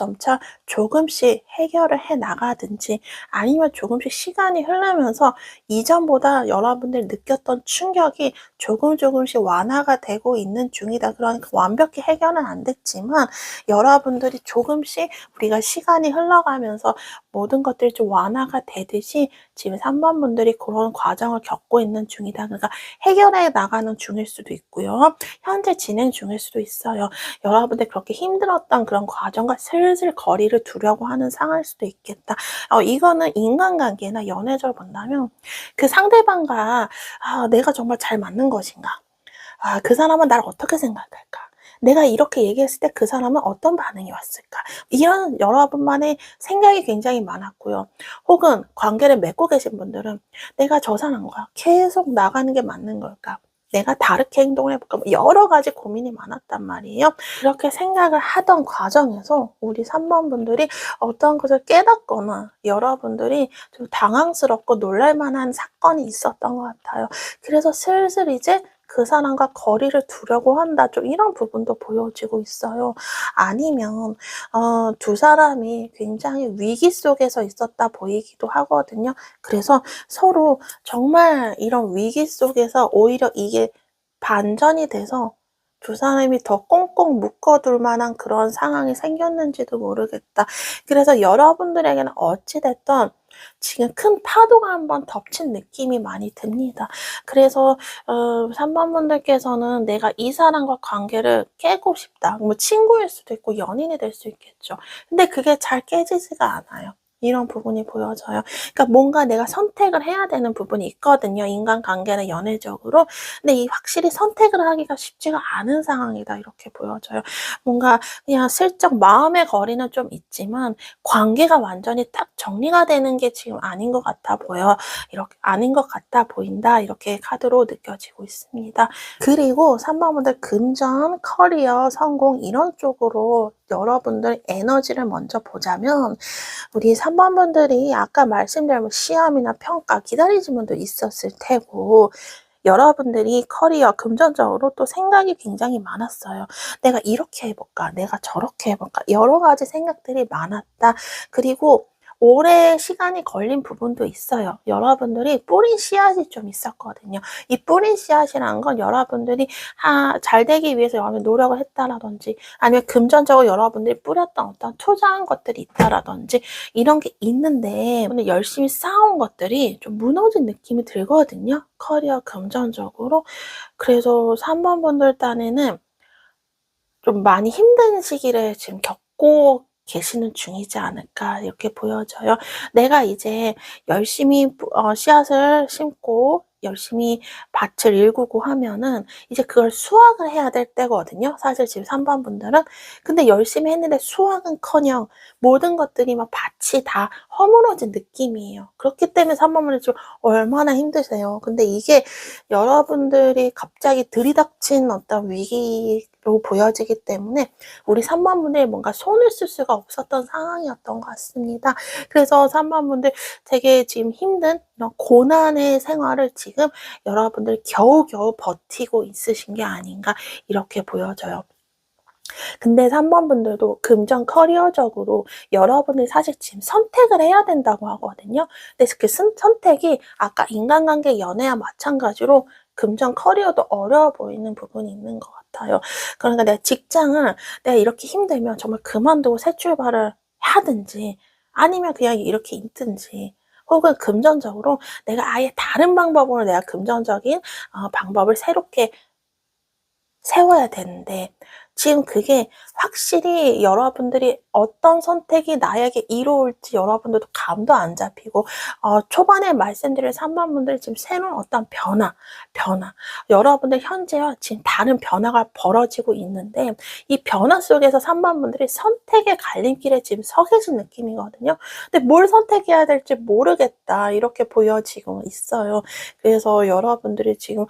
조금씩 해결을 해 나가든지 아니면 조금씩 시간이 흐르면서 이전보다 여러분들이 느꼈던 충격이 조금씩 완화가 되고 있는 중이다. 그러니까 완벽히 해결은 안 됐지만 여러분들이 조금씩 우리가 시간이 흘러가면서 모든 것들이 좀 완화가 되듯이 지금 3번 분들이 그런 과정을 겪고 있는 중이다. 그러니까 해결해 나가는 중일 수도 있고요. 현재 진행 중일 수도 있어요. 여러분들 그렇게 힘들었던 그런 과정과 슬슬 거리를 두려고 하는 상황일 수도 있겠다. 이거는 인간관계나 연애적으로 본다면 그 상대방과 내가 정말 잘 맞는 것인가? 그 사람은 나를 어떻게 생각할까? 내가 이렇게 얘기했을 때 그 사람은 어떤 반응이 왔을까? 이런 여러분만의 생각이 굉장히 많았고요. 혹은 관계를 맺고 계신 분들은 내가 저 사람과 계속 나가는 게 맞는 걸까? 내가 다르게 행동을 해볼까? 여러 가지 고민이 많았단 말이에요. 그렇게 생각을 하던 과정에서 우리 3번 분들이 어떤 것을 깨닫거나 여러분들이 좀 당황스럽고 놀랄만한 사건이 있었던 것 같아요. 그래서 슬슬 이제 그 사람과 거리를 두려고 한다. 좀 이런 부분도 보여지고 있어요. 아니면 두 사람이 굉장히 위기 속에서 있었다 보이기도 하거든요. 그래서 서로 정말 이런 위기 속에서 오히려 이게 반전이 돼서 두 사람이 더 꽁꽁 묶어둘 만한 그런 상황이 생겼는지도 모르겠다. 그래서 여러분들에게는 어찌 됐든 지금 큰 파도가 한번 덮친 느낌이 많이 듭니다. 그래서 3번 분들께서는 내가 이 사람과 관계를 깨고 싶다. 친구일 수도 있고 연인이 될 수 있겠죠. 근데 그게 잘 깨지지가 않아요. 이런 부분이 보여져요. 그러니까 뭔가 내가 선택을 해야 되는 부분이 있거든요. 인간관계나 연애적으로. 근데 이 확실히 선택을 하기가 쉽지가 않은 상황이다. 이렇게 보여져요. 뭔가 그냥 슬쩍 마음의 거리는 좀 있지만 관계가 완전히 딱 정리가 되는 게 지금 아닌 것 같아 보여. 이렇게 아닌 것 같아 보인다. 이렇게 카드로 느껴지고 있습니다. 그리고 3번 분들 금전, 커리어, 성공 이런 쪽으로 여러분들 에너지를 먼저 보자면 우리 3번 분들이 아까 말씀드린 시험이나 평가 기다리신 분도 있었을 테고 여러분들이 커리어, 금전적으로 또 생각이 굉장히 많았어요. 내가 이렇게 해볼까? 내가 저렇게 해볼까? 여러 가지 생각들이 많았다. 그리고 오래 시간이 걸린 부분도 있어요. 여러분들이 뿌린 씨앗이 좀 있었거든요. 이 뿌린 씨앗이라는 건 여러분들이 잘 되기 위해서 여러분이 노력을 했다라든지 아니면 금전적으로 여러분들이 뿌렸던 어떤 투자한 것들이 있다라든지 이런 게 있는데 오늘 열심히 쌓아온 것들이 좀 무너진 느낌이 들거든요. 커리어, 금전적으로. 그래서 3번 분들 딴에는 좀 많이 힘든 시기를 지금 겪고 계시는 중이지 않을까 이렇게 보여져요. 내가 이제 열심히 씨앗을 심고 열심히 밭을 일구고 하면은 이제 그걸 수확을 해야 될 때거든요. 사실 지금 3번 분들은. 근데 열심히 했는데 수확은커녕 모든 것들이 막 밭이 다 허물어진 느낌이에요. 그렇기 때문에 3번 분들 지금 얼마나 힘드세요. 근데 이게 여러분들이 갑자기 들이닥친 어떤 위기로 보여지기 때문에 우리 3번 분들이 뭔가 손을 쓸 수가 없었던 상황이었던 것 같습니다. 그래서 3번 분들 되게 지금 힘든 이런 고난의 생활을 지금 여러분들 겨우겨우 버티고 있으신 게 아닌가 이렇게 보여져요. 근데 3번 분들도 금전 커리어적으로 여러분이 사실 지금 선택을 해야 된다고 하거든요. 근데 그 선택이 아까 인간관계 연애와 마찬가지로 금전 커리어도 어려워 보이는 부분이 있는 것 같아요. 그러니까 내가 직장을 내가 이렇게 힘들면 정말 그만두고 새 출발을 하든지 아니면 그냥 이렇게 있든지 혹은 금전적으로 내가 아예 다른 방법으로 내가 금전적인 방법을 새롭게 세워야 되는데 지금 그게 확실히 여러분들이 어떤 선택이 나에게 이로울지 여러분들도 감도 안 잡히고 초반에 말씀드린 3번 분들이 지금 새로운 어떤 변화 여러분들 현재와 지금 다른 변화가 벌어지고 있는데 이 변화 속에서 3번 분들이 선택의 갈림길에 지금 서 계신 느낌이거든요. 근데 뭘 선택해야 될지 모르겠다 이렇게 보여지고 있어요. 그래서 여러분들이 지금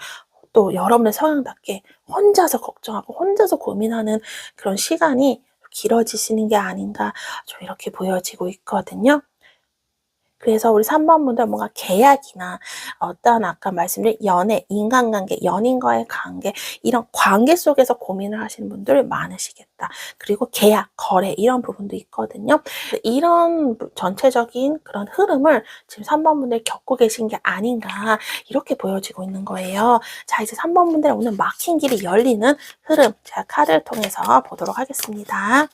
또 여러분의 성향답게 혼자서 걱정하고 혼자서 고민하는 그런 시간이 길어지시는 게 아닌가 좀 이렇게 보여지고 있거든요. 그래서 우리 3번 분들 뭔가 계약이나 어떤 아까 말씀드린 연애, 인간관계, 연인과의 관계 이런 관계 속에서 고민을 하시는 분들 많으시겠다. 그리고 계약, 거래 이런 부분도 있거든요. 이런 전체적인 그런 흐름을 지금 3번 분들이 겪고 계신 게 아닌가 이렇게 보여지고 있는 거예요. 자, 이제 3번 분들의 오늘 막힌 길이 열리는 흐름 제가 카드를 통해서 보도록 하겠습니다.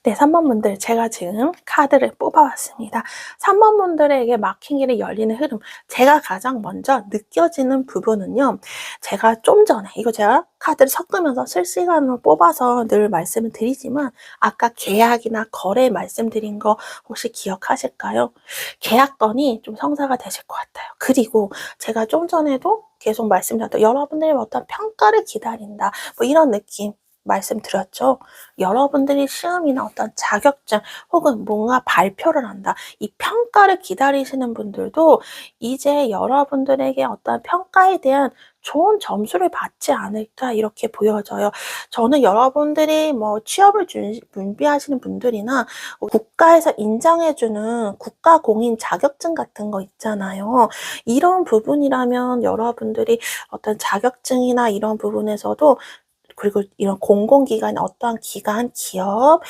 네, 3번 분들 제가 지금 카드를 뽑아왔습니다. 3번 분들에게 막힌 길이 열리는 흐름 제가 가장 먼저 느껴지는 부분은요. 제가 좀 전에 이거 제가 카드를 섞으면서 실시간으로 뽑아서 늘 말씀을 드리지만 아까 계약이나 거래 말씀드린 거 혹시 기억하실까요? 계약건이 좀 성사가 되실 것 같아요. 그리고 제가 좀 전에도 계속 말씀드렸던 여러분들의 어떤 평가를 기다린다 뭐 이런 느낌 말씀드렸죠. 여러분들이 시험이나 어떤 자격증 혹은 뭔가 발표를 한다. 이 평가를 기다리시는 분들도 이제 여러분들에게 어떤 평가에 대한 좋은 점수를 받지 않을까 이렇게 보여져요. 저는 여러분들이 뭐 취업을 준비하시는 분들이나 국가에서 인정해주는 국가공인 자격증 같은 거 있잖아요. 이런 부분이라면 여러분들이 어떤 자격증이나 이런 부분에서도 그리고 이런 공공기관, 어떠한 기관, 기업,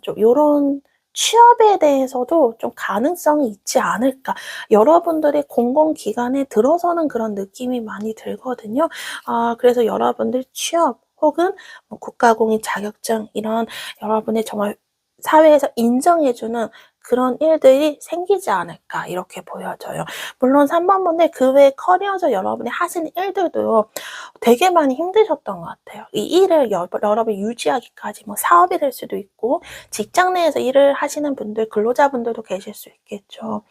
좀 요런 취업에 대해서도 좀 가능성이 있지 않을까. 여러분들이 공공기관에 들어서는 그런 느낌이 많이 들거든요. 그래서 여러분들 취업 혹은 뭐 국가공인 자격증 이런 여러분의 정말 사회에서 인정해주는 그런 일들이 생기지 않을까 이렇게 보여져요. 물론 3번 분들 그 외에 커리어적 여러분이 하시는 일들도 되게 많이 힘드셨던 것 같아요. 이 일을 여러분이 유지하기까지 뭐 사업이 될 수도 있고 직장 내에서 일을 하시는 분들, 근로자분들도 계실 수 있겠죠.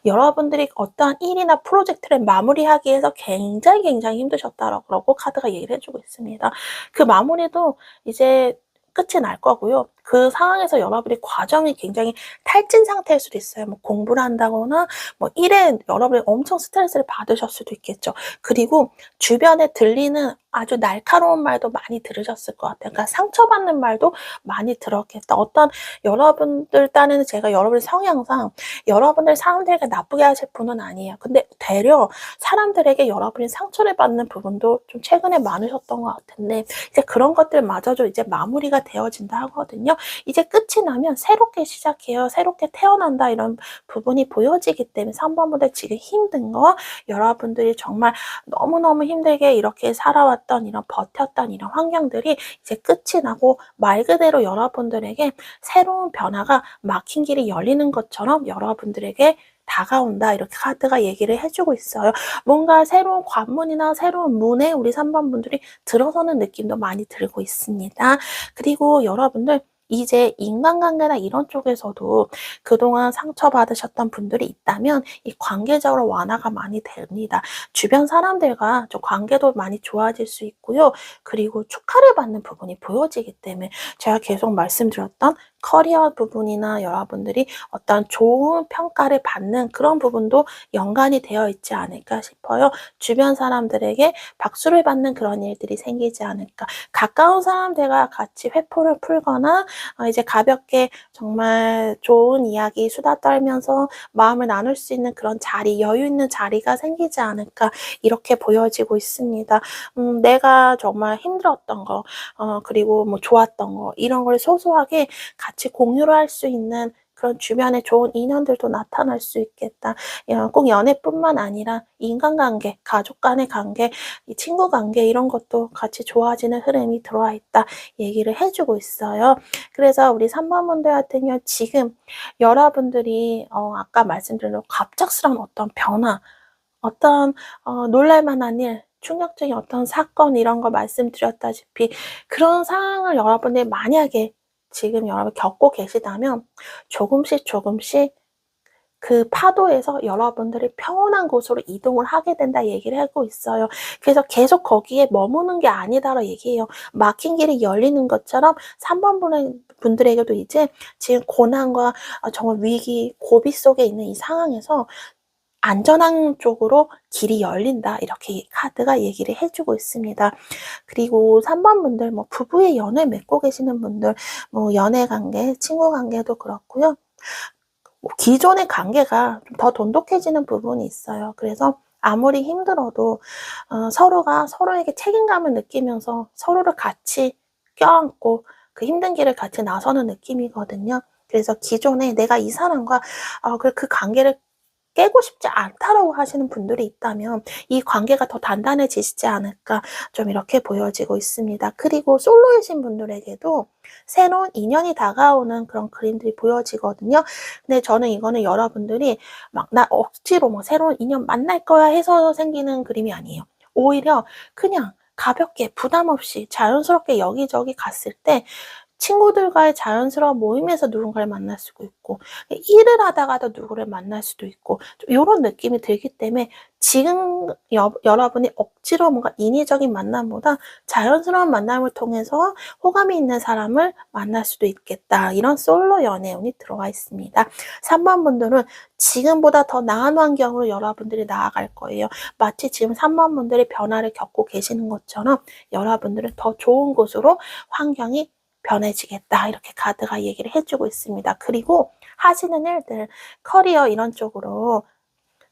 여러분들이 어떠한 일이나 프로젝트를 마무리하기 위해서 굉장히 힘드셨다라고 카드가 얘기를 해주고 있습니다. 그 마무리도 이제 끝이 날 거고요. 그 상황에서 여러분이 과정이 굉장히 탈진 상태일 수도 있어요. 뭐 공부를 한다거나 뭐 일에 여러분이 엄청 스트레스를 받으셨을 수도 있겠죠. 그리고 주변에 들리는 아주 날카로운 말도 많이 들으셨을 것 같아요. 그러니까 상처받는 말도 많이 들었겠다. 어떤 여러분들 딴에는 제가 여러분의 성향상 여러분들 사람들에게 나쁘게 하실 분은 아니에요. 근데 되려 사람들에게 여러분이 상처를 받는 부분도 좀 최근에 많으셨던 것 같은데 이제 그런 것들마저도 이제 마무리가 되어진다 하거든요. 이제 끝이 나면 새롭게 시작해요. 새롭게 태어난다 이런 부분이 보여지기 때문에 3번 분들 지금 힘든 거 여러분들이 정말 너무너무 힘들게 이렇게 살아왔던 이런 버텼던 이런 환경들이 이제 끝이 나고 말 그대로 여러분들에게 새로운 변화가 막힌 길이 열리는 것처럼 여러분들에게 다가온다 이렇게 카드가 얘기를 해주고 있어요. 뭔가 새로운 관문이나 새로운 문에 우리 3번 분들이 들어서는 느낌도 많이 들고 있습니다. 그리고 여러분들 이제 인간관계나 이런 쪽에서도 그동안 상처받으셨던 분들이 있다면 이 관계적으로 완화가 많이 됩니다. 주변 사람들과 좀 관계도 많이 좋아질 수 있고요. 그리고 축하를 받는 부분이 보여지기 때문에 제가 계속 말씀드렸던 커리어 부분이나 여러분들이 어떤 좋은 평가를 받는 그런 부분도 연관이 되어 있지 않을까 싶어요. 주변 사람들에게 박수를 받는 그런 일들이 생기지 않을까. 가까운 사람들과 같이 회포를 풀거나 이제 가볍게 정말 좋은 이야기 수다 떨면서 마음을 나눌 수 있는 그런 자리, 여유 있는 자리가 생기지 않을까 이렇게 보여지고 있습니다. 내가 정말 힘들었던 거, 그리고 뭐 좋았던 거 이런 걸 소소하게 같이 공유를 할 수 있는 그런 주변에 좋은 인연들도 나타날 수 있겠다. 꼭 연애뿐만 아니라 인간관계, 가족 간의 관계, 이 친구 관계 이런 것도 같이 좋아지는 흐름이 들어와 있다 얘기를 해주고 있어요. 그래서 우리 3번 분들 같은 경우 지금 여러분들이 아까 말씀드린 갑작스러운 어떤 변화, 어떤 놀랄 만한 일, 충격적인 어떤 사건 이런 거 말씀드렸다시피 그런 상황을 여러분이 만약에 지금 여러분 겪고 계시다면 조금씩 그 파도에서 여러분들이 평온한 곳으로 이동을 하게 된다 얘기를 하고 있어요. 그래서 계속 거기에 머무는 게 아니다라고 얘기해요. 막힌 길이 열리는 것처럼 3번 분들에게도 이제 지금 고난과 정말 위기, 고비 속에 있는 이 상황에서 안전한 쪽으로 길이 열린다 이렇게 카드가 얘기를 해주고 있습니다. 그리고 3번 분들 뭐 부부의 연을 맺고 계시는 분들 뭐 연애 관계, 친구 관계도 그렇고요. 기존의 관계가 좀 더 돈독해지는 부분이 있어요. 그래서 아무리 힘들어도 서로가 서로에게 책임감을 느끼면서 서로를 같이 껴안고 그 힘든 길을 같이 나서는 느낌이거든요. 그래서 기존에 내가 이 사람과 그 관계를 깨고 싶지 않다라고 하시는 분들이 있다면 이 관계가 더 단단해지시지 않을까 좀 이렇게 보여지고 있습니다. 그리고 솔로이신 분들에게도 새로운 인연이 다가오는 그런 그림들이 보여지거든요. 근데 저는 이거는 여러분들이 막 나 억지로 뭐 새로운 인연 만날 거야 해서 생기는 그림이 아니에요. 오히려 그냥 가볍게 부담 없이 자연스럽게 여기저기 갔을 때 친구들과의 자연스러운 모임에서 누군가를 만날 수도 있고 일을 하다가도 누구를 만날 수도 있고 좀 요런 느낌이 들기 때문에 지금 여러분이 억지로 뭔가 인위적인 만남보다 자연스러운 만남을 통해서 호감이 있는 사람을 만날 수도 있겠다. 이런 솔로 연애운이 들어가 있습니다. 3번 분들은 지금보다 더 나은 환경으로 여러분들이 나아갈 거예요. 마치 지금 3번 분들이 변화를 겪고 계시는 것처럼 여러분들은 더 좋은 곳으로 환경이 변해지겠다 이렇게 카드가 얘기를 해주고 있습니다. 그리고 하시는 일들, 커리어 이런 쪽으로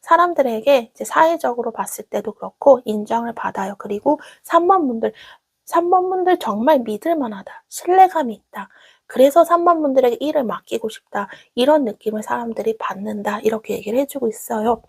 사람들에게 이제 사회적으로 봤을 때도 그렇고 인정을 받아요. 그리고 3번 분들 정말 믿을 만하다. 신뢰감이 있다. 그래서 3번 분들에게 일을 맡기고 싶다. 이런 느낌을 사람들이 받는다. 이렇게 얘기를 해주고 있어요.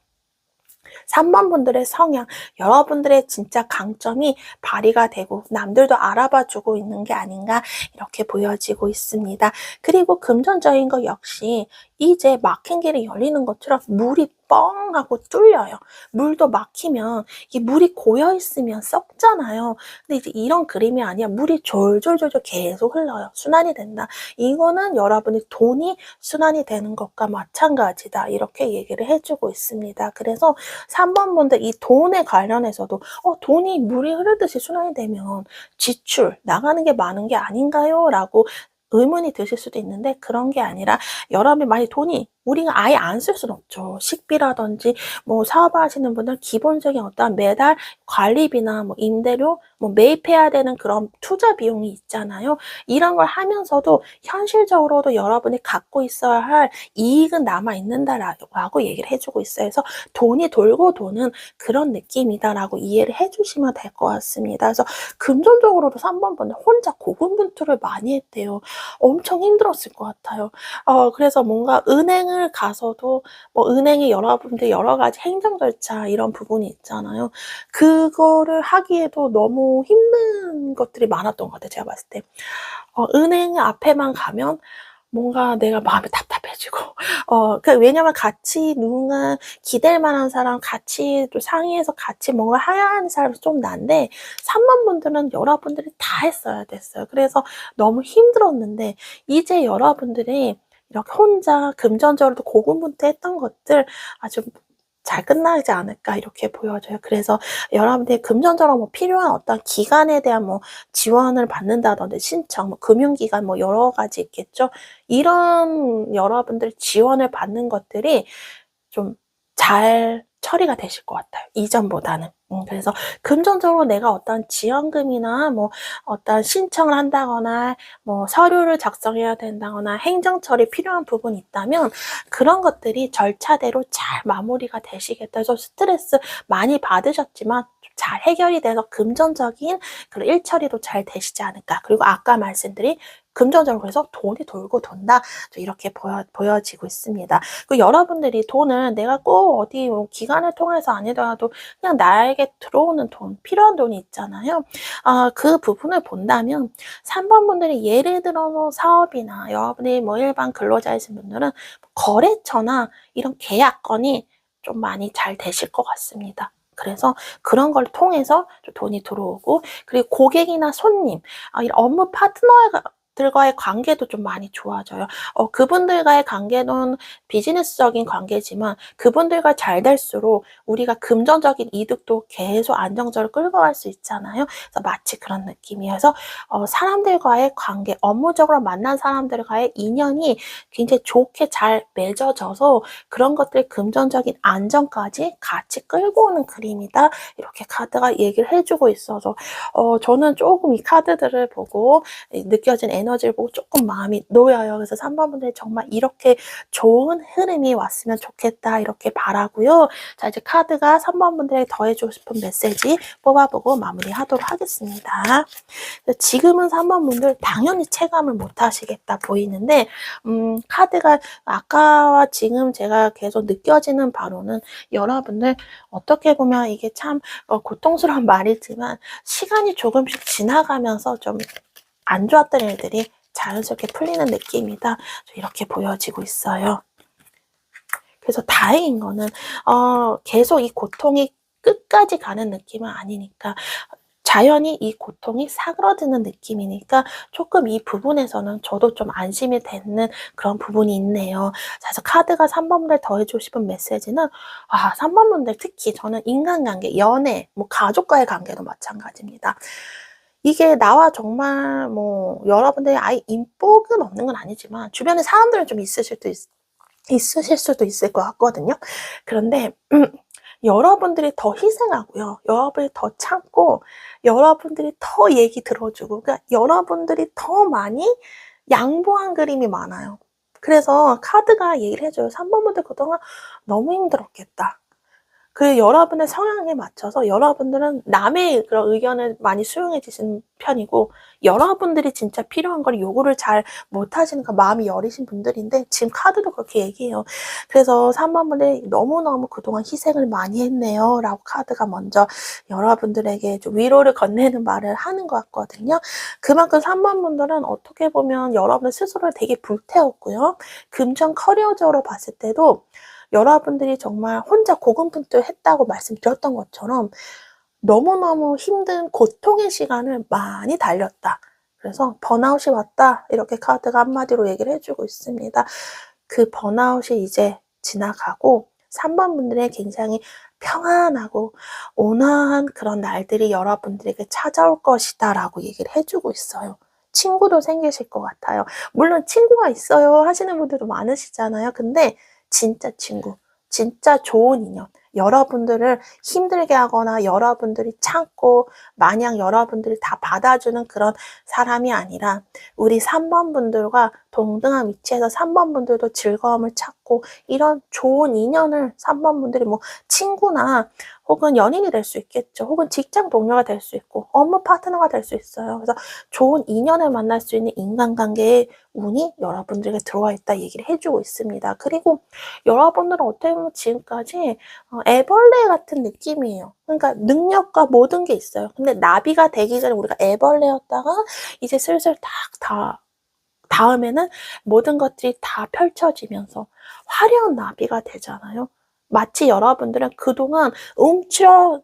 3번 분들의 성향, 여러분들의 진짜 강점이 발휘가 되고 남들도 알아봐주고 있는 게 아닌가 이렇게 보여지고 있습니다. 그리고 금전적인 거 역시 이제 막힌 길이 열리는 것처럼 물이 뻥 하고 뚫려요. 물도 막히면 이 물이 고여 있으면 썩잖아요. 근데 이제 이런 그림이 아니야. 물이 졸졸졸졸 계속 흘러요. 순환이 된다. 이거는 여러분이 돈이 순환이 되는 것과 마찬가지다. 이렇게 얘기를 해주고 있습니다. 그래서 3번 분들 이 돈에 관련해서도 돈이 물이 흐르듯이 순환이 되면 지출, 나가는 게 많은 게 아닌가요? 라고 의문이 드실 수도 있는데 그런 게 아니라 여러분이 만약 돈이 우리가 아예 안 쓸 수는 없죠. 식비라든지 뭐 사업하시는 분들 기본적인 어떤 매달 관리비나 뭐 임대료 뭐 매입해야 되는 그런 투자 비용이 있잖아요. 이런 걸 하면서도 현실적으로도 여러분이 갖고 있어야 할 이익은 남아 있는다라고 얘기를 해주고 있어요. 그래서 돈이 돌고 도는 그런 느낌이다라고 이해를 해주시면 될 것 같습니다. 그래서 금전적으로도 3번 분들 혼자 고군분투를 많이 했대요. 엄청 힘들었을 것 같아요. 그래서 뭔가 은행을 가서도 뭐 은행에 여러분들 여러 가지 행정 절차 이런 부분이 있잖아요. 그거를 하기에도 너무 힘든 것들이 많았던 것 같아요. 제가 봤을 때. 은행 앞에만 가면 뭔가 내가 마음이 답답해지고 왜냐면 같이 누군가 기댈 만한 사람 같이 또 상의해서 같이 뭔가 해야 하는 사람이 좀 난데 3번 분들은 여러분들이 다 했어야 됐어요. 그래서 너무 힘들었는데 이제 여러분들이 이렇게 혼자 금전적으로도 고군분투했던 것들 아주 잘 끝나지 않을까 이렇게 보여져요. 그래서 여러분들이 금전적으로 뭐 필요한 어떤 기관에 대한 뭐 지원을 받는다든지 신청, 뭐 금융기관 뭐 여러 가지 있겠죠. 이런 여러분들 지원을 받는 것들이 좀 잘 처리가 되실 것 같아요. 이전보다는. 그래서 금전적으로 내가 어떤 지원금이나 뭐 어떤 신청을 한다거나 뭐 서류를 작성해야 된다거나 행정 처리 필요한 부분이 있다면 그런 것들이 절차대로 잘 마무리가 되시겠다 해서 스트레스 많이 받으셨지만 잘 해결이 돼서 금전적인 그런 일 처리도 잘 되시지 않을까. 그리고 아까 말씀드린 금전적으로 해서 돈이 돌고 돈다. 이렇게 보여지고 있습니다. 그 여러분들이 돈을 내가 꼭 어디 뭐 기관을 통해서 아니더라도 그냥 나에게 들어오는 돈, 필요한 돈이 있잖아요. 그 부분을 본다면 3번 분들이 예를 들어서 사업이나 여러분이 뭐 일반 근로자이신 분들은 거래처나 이런 계약건이 좀 많이 잘 되실 것 같습니다. 그래서 그런 걸 통해서 좀 돈이 들어오고, 그리고 고객이나 손님, 이런 업무 파트너들과의 관계도 좀 많이 좋아져요. 그분들과의 관계는 비즈니스적인 관계지만 그분들과 잘 될수록 우리가 금전적인 이득도 계속 안정적으로 끌고 갈 수 있잖아요. 그래서 마치 그런 느낌이어서 사람들과의 관계, 업무적으로 만난 사람들과의 인연이 굉장히 좋게 잘 맺어져서 그런 것들 금전적인 안정까지 같이 끌고 오는 그림이다. 이렇게 카드가 얘기를 해주고 있어서 저는 조금 이 카드들을 보고 느껴진 에너지를 보고 조금 마음이 놓여요. 그래서 3번 분들이 정말 이렇게 좋은 흐름이 왔으면 좋겠다 이렇게 바라고요. 자, 이제 카드가 3번 분들에게 더해주고 싶은 메시지 뽑아보고 마무리하도록 하겠습니다. 지금은 3번 분들 당연히 체감을 못 하시겠다 보이는데 카드가 아까와 지금 제가 계속 느껴지는 바로는 여러분들 어떻게 보면 이게 참 고통스러운 말이지만 시간이 조금씩 지나가면서 좀 안 좋았던 일들이 자연스럽게 풀리는 느낌이다. 이렇게 보여지고 있어요. 그래서 다행인 거는 계속 이 고통이 끝까지 가는 느낌은 아니니까, 자연히 이 고통이 사그러드는 느낌이니까 조금 이 부분에서는 저도 좀 안심이 되는 그런 부분이 있네요. 그래서 카드가 3번분들 더해주고 싶은 메시지는 3번분들 특히 저는 인간관계, 연애, 뭐 가족과의 관계도 마찬가지입니다. 이게 나와 정말 뭐 여러분들이 아예 인복은 없는 건 아니지만 주변에 사람들은 좀 있으실 수도 있을 것 같거든요. 그런데 여러분들이 더 희생하고요. 여러분이 더 참고 여러분들이 더 얘기 들어주고, 그러니까 여러분들이 더 많이 양보한 그림이 많아요. 그래서 카드가 얘기를 해줘요. 3번 분들 그동안 너무 힘들었겠다. 그 여러분의 성향에 맞춰서 여러분들은 남의 그런 의견을 많이 수용해 주시는 편이고, 여러분들이 진짜 필요한 걸 요구를 잘 못하시니까 마음이 여리신 분들인데 지금 카드도 그렇게 얘기해요. 그래서 3번 분들이 너무너무 그동안 희생을 많이 했네요 라고 카드가 먼저 여러분들에게 좀 위로를 건네는 말을 하는 것 같거든요. 그만큼 3번 분들은 어떻게 보면 여러분 스스로를 되게 불태웠고요. 금전 커리어적으로 봤을 때도 여러분들이 정말 혼자 고군분투했다고 말씀드렸던 것처럼 너무너무 힘든 고통의 시간을 많이 달렸다. 그래서 번아웃이 왔다. 이렇게 카드가 한마디로 얘기를 해주고 있습니다. 그 번아웃이 이제 지나가고 3번 분들의 굉장히 평안하고 온화한 그런 날들이 여러분들에게 찾아올 것이다 라고 얘기를 해주고 있어요. 친구도 생기실 것 같아요. 물론 친구가 있어요 하시는 분들도 많으시잖아요. 근데 진짜 친구, 진짜 좋은 인연, 여러분들을 힘들게 하거나 여러분들이 참고 마냥 여러분들이 다 받아주는 그런 사람이 아니라 우리 3번 분들과 동등한 위치에서 3번 분들도 즐거움을 찾고 이런 좋은 인연을 3번 분들이 뭐 친구나 혹은 연인이 될 수 있겠죠. 혹은 직장 동료가 될 수 있고 업무 파트너가 될 수 있어요. 그래서 좋은 인연을 만날 수 있는 인간관계의 운이 여러분들에게 들어와 있다 얘기를 해주고 있습니다. 그리고 여러분들은 어떻게 보면 지금까지 애벌레 같은 느낌이에요. 그러니까 능력과 모든 게 있어요. 근데 나비가 되기 전에 우리가 애벌레였다가 이제 슬슬 다음에는 모든 것들이 다 펼쳐지면서 화려한 나비가 되잖아요. 마치 여러분들은 그동안 움츠렸던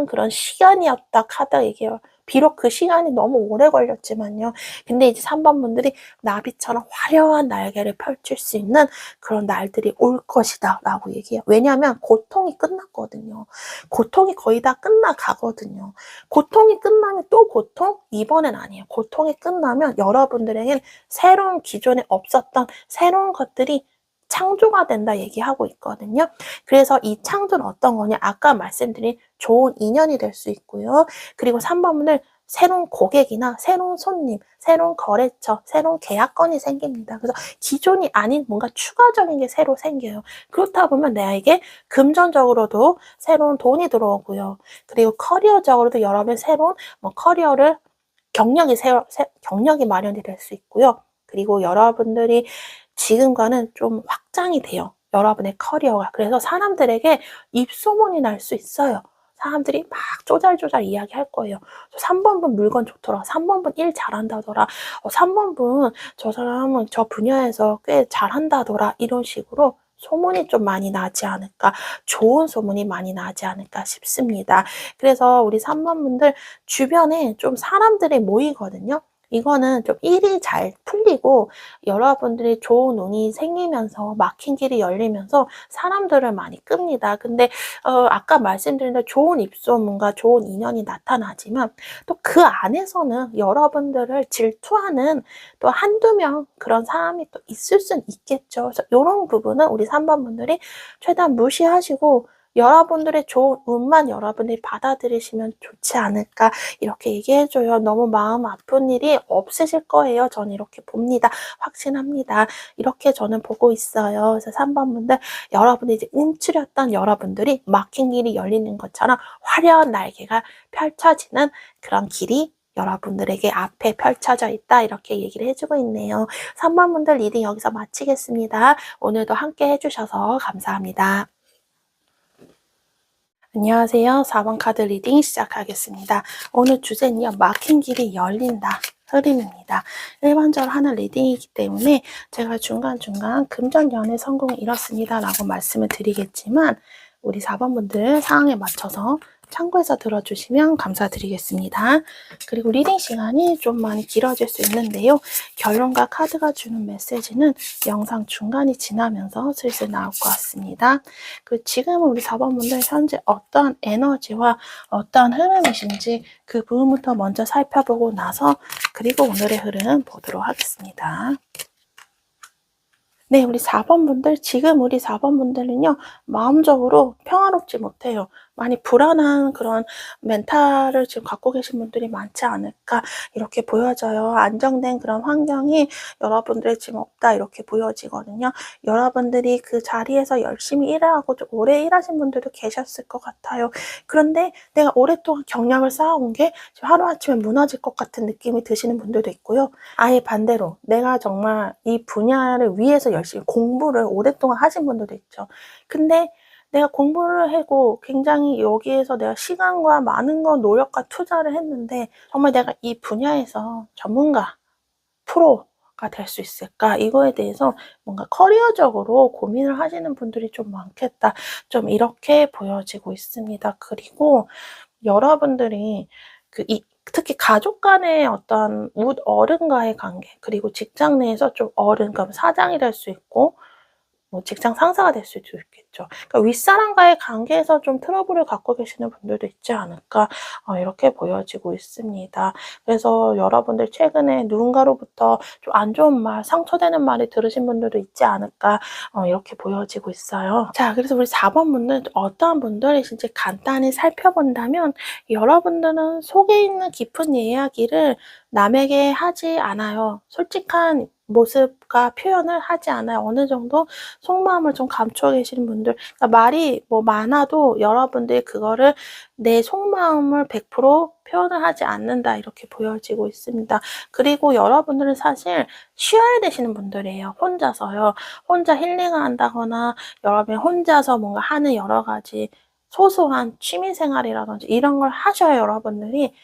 그런 시간이었다 카드가 얘기해요. 비록 그 시간이 너무 오래 걸렸지만요. 근데 이제 3번 분들이 나비처럼 화려한 날개를 펼칠 수 있는 그런 날들이 올 것이다 라고 얘기해요. 왜냐하면 고통이 끝났거든요. 고통이 거의 다 끝나가거든요. 고통이 끝나면 또 고통? 이번엔 아니에요. 고통이 끝나면 여러분들에겐 새로운 기존에 없었던 새로운 것들이 창조가 된다 얘기하고 있거든요. 그래서 이 창조는 어떤 거냐? 아까 말씀드린 좋은 인연이 될 수 있고요. 그리고 3번은 새로운 고객이나 새로운 손님, 새로운 거래처, 새로운 계약건이 생깁니다. 그래서 기존이 아닌 뭔가 추가적인 게 새로 생겨요. 그렇다 보면 나에게 금전적으로도 새로운 돈이 들어오고요. 그리고 커리어적으로도 여러분 새로운 커리어를 경력이 마련이 될 수 있고요. 그리고 여러분들이 지금과는 좀 확장이 돼요, 여러분의 커리어가. 그래서 사람들에게 입소문이 날 수 있어요. 사람들이 막 쪼잘쪼잘 이야기할 거예요. 저 3번 분 물건 좋더라. 3번 분 일 잘한다더라. 3번 분 저 사람은 저 분야에서 꽤 잘한다더라. 이런 식으로 소문이 좀 많이 나지 않을까, 좋은 소문이 많이 나지 않을까 싶습니다. 그래서 우리 3번 분들 주변에 좀 사람들이 모이거든요. 이거는 좀 일이 잘 풀리고 여러분들이 좋은 운이 생기면서 막힌 길이 열리면서 사람들을 많이 끕니다. 근데 아까 말씀드린 대로 좋은 입소문과 좋은 인연이 나타나지만 또 그 안에서는 여러분들을 질투하는 또 한두 명 그런 사람이 또 있을 순 있겠죠. 그래서 요런 부분은 우리 3번 분들이 최대한 무시하시고 여러분들의 좋은 운만 여러분들이 받아들이시면 좋지 않을까, 이렇게 얘기해 줘요. 너무 마음 아픈 일이 없으실 거예요. 저는 이렇게 봅니다. 확신합니다. 이렇게 저는 보고 있어요. 그래서 3번 분들, 여러분이 이제 움츠렸던 여러분들이 막힌 길이 열리는 것처럼 화려한 날개가 펼쳐지는 그런 길이 여러분들에게 앞에 펼쳐져 있다, 이렇게 얘기를 해주고 있네요. 3번 분들 리딩 여기서 마치겠습니다. 오늘도 함께 해주셔서 감사합니다. 안녕하세요. 4번 카드 리딩 시작하겠습니다. 오늘 주제는요, 막힌 길이 열린다 흐름입니다. 일반적으로 하는 리딩이기 때문에 제가 중간중간 금전 연애 성공을 이뤘습니다 라고 말씀을 드리겠지만, 우리 4번 분들 상황에 맞춰서 참고해서 들어주시면 감사드리겠습니다. 그리고 리딩 시간이 좀 많이 길어질 수 있는데요, 결론과 카드가 주는 메시지는 영상 중간이 지나면서 슬슬 나올 것 같습니다. 지금은 우리 4번 분들 현재 어떠한 에너지와 어떠한 흐름이신지 그 부분부터 먼저 살펴보고 나서 그리고 오늘의 흐름 보도록 하겠습니다. 네, 우리 4번 분들, 지금 우리 4번 분들은요, 마음적으로 평화롭지 못해요. 많이 불안한 그런 멘탈을 지금 갖고 계신 분들이 많지 않을까, 이렇게 보여져요. 안정된 그런 환경이 여러분들의 지금 없다, 이렇게 보여지거든요. 여러분들이 그 자리에서 열심히 일하고 좀 오래 일하신 분들도 계셨을 것 같아요. 그런데 내가 오랫동안 경력을 쌓아온 게 지금 하루아침에 무너질 것 같은 느낌이 드시는 분들도 있고요. 아예 반대로 내가 정말 이 분야를 위해서 열심히 공부를 오랫동안 하신 분들도 있죠. 근데 내가 공부를 하고 굉장히 여기에서 내가 시간과 많은 거 노력과 투자를 했는데 정말 내가 이 분야에서 전문가, 프로가 될 수 있을까? 이거에 대해서 뭔가 커리어적으로 고민을 하시는 분들이 좀 많겠다, 좀 이렇게 보여지고 있습니다. 그리고 여러분들이 특히 가족 간의 어떤 어른과의 관계, 그리고 직장 내에서 좀 어른, 그러니까 사장이 될 수 있고 뭐 직장 상사가 될 수도 있겠죠. 그러니까 윗사람과의 관계에서 좀 트러블을 갖고 계시는 분들도 있지 않을까, 이렇게 보여지고 있습니다. 그래서 여러분들 최근에 누군가로부터 좀 안 좋은 말, 상처되는 말을 들으신 분들도 있지 않을까, 이렇게 보여지고 있어요. 자, 그래서 우리 4번 분들 어떠한 분들이신지 간단히 살펴본다면, 여러분들은 속에 있는 깊은 이야기를 남에게 하지 않아요. 솔직한 모습과 표현을 하지 않아요. 어느 정도 속마음을 좀 감추어 계시는 분들, 그러니까 말이 뭐 많아도 여러분들이 그거를 내 속마음을 100% 표현을 하지 않는다, 이렇게 보여지고 있습니다. 그리고 여러분들은 사실 쉬어야 되시는 분들이에요. 혼자서요. 혼자 힐링을 한다거나 여러분이 혼자서 뭔가 하는 여러 가지 소소한 취미생활이라든지 이런 걸 하셔야 여러분들이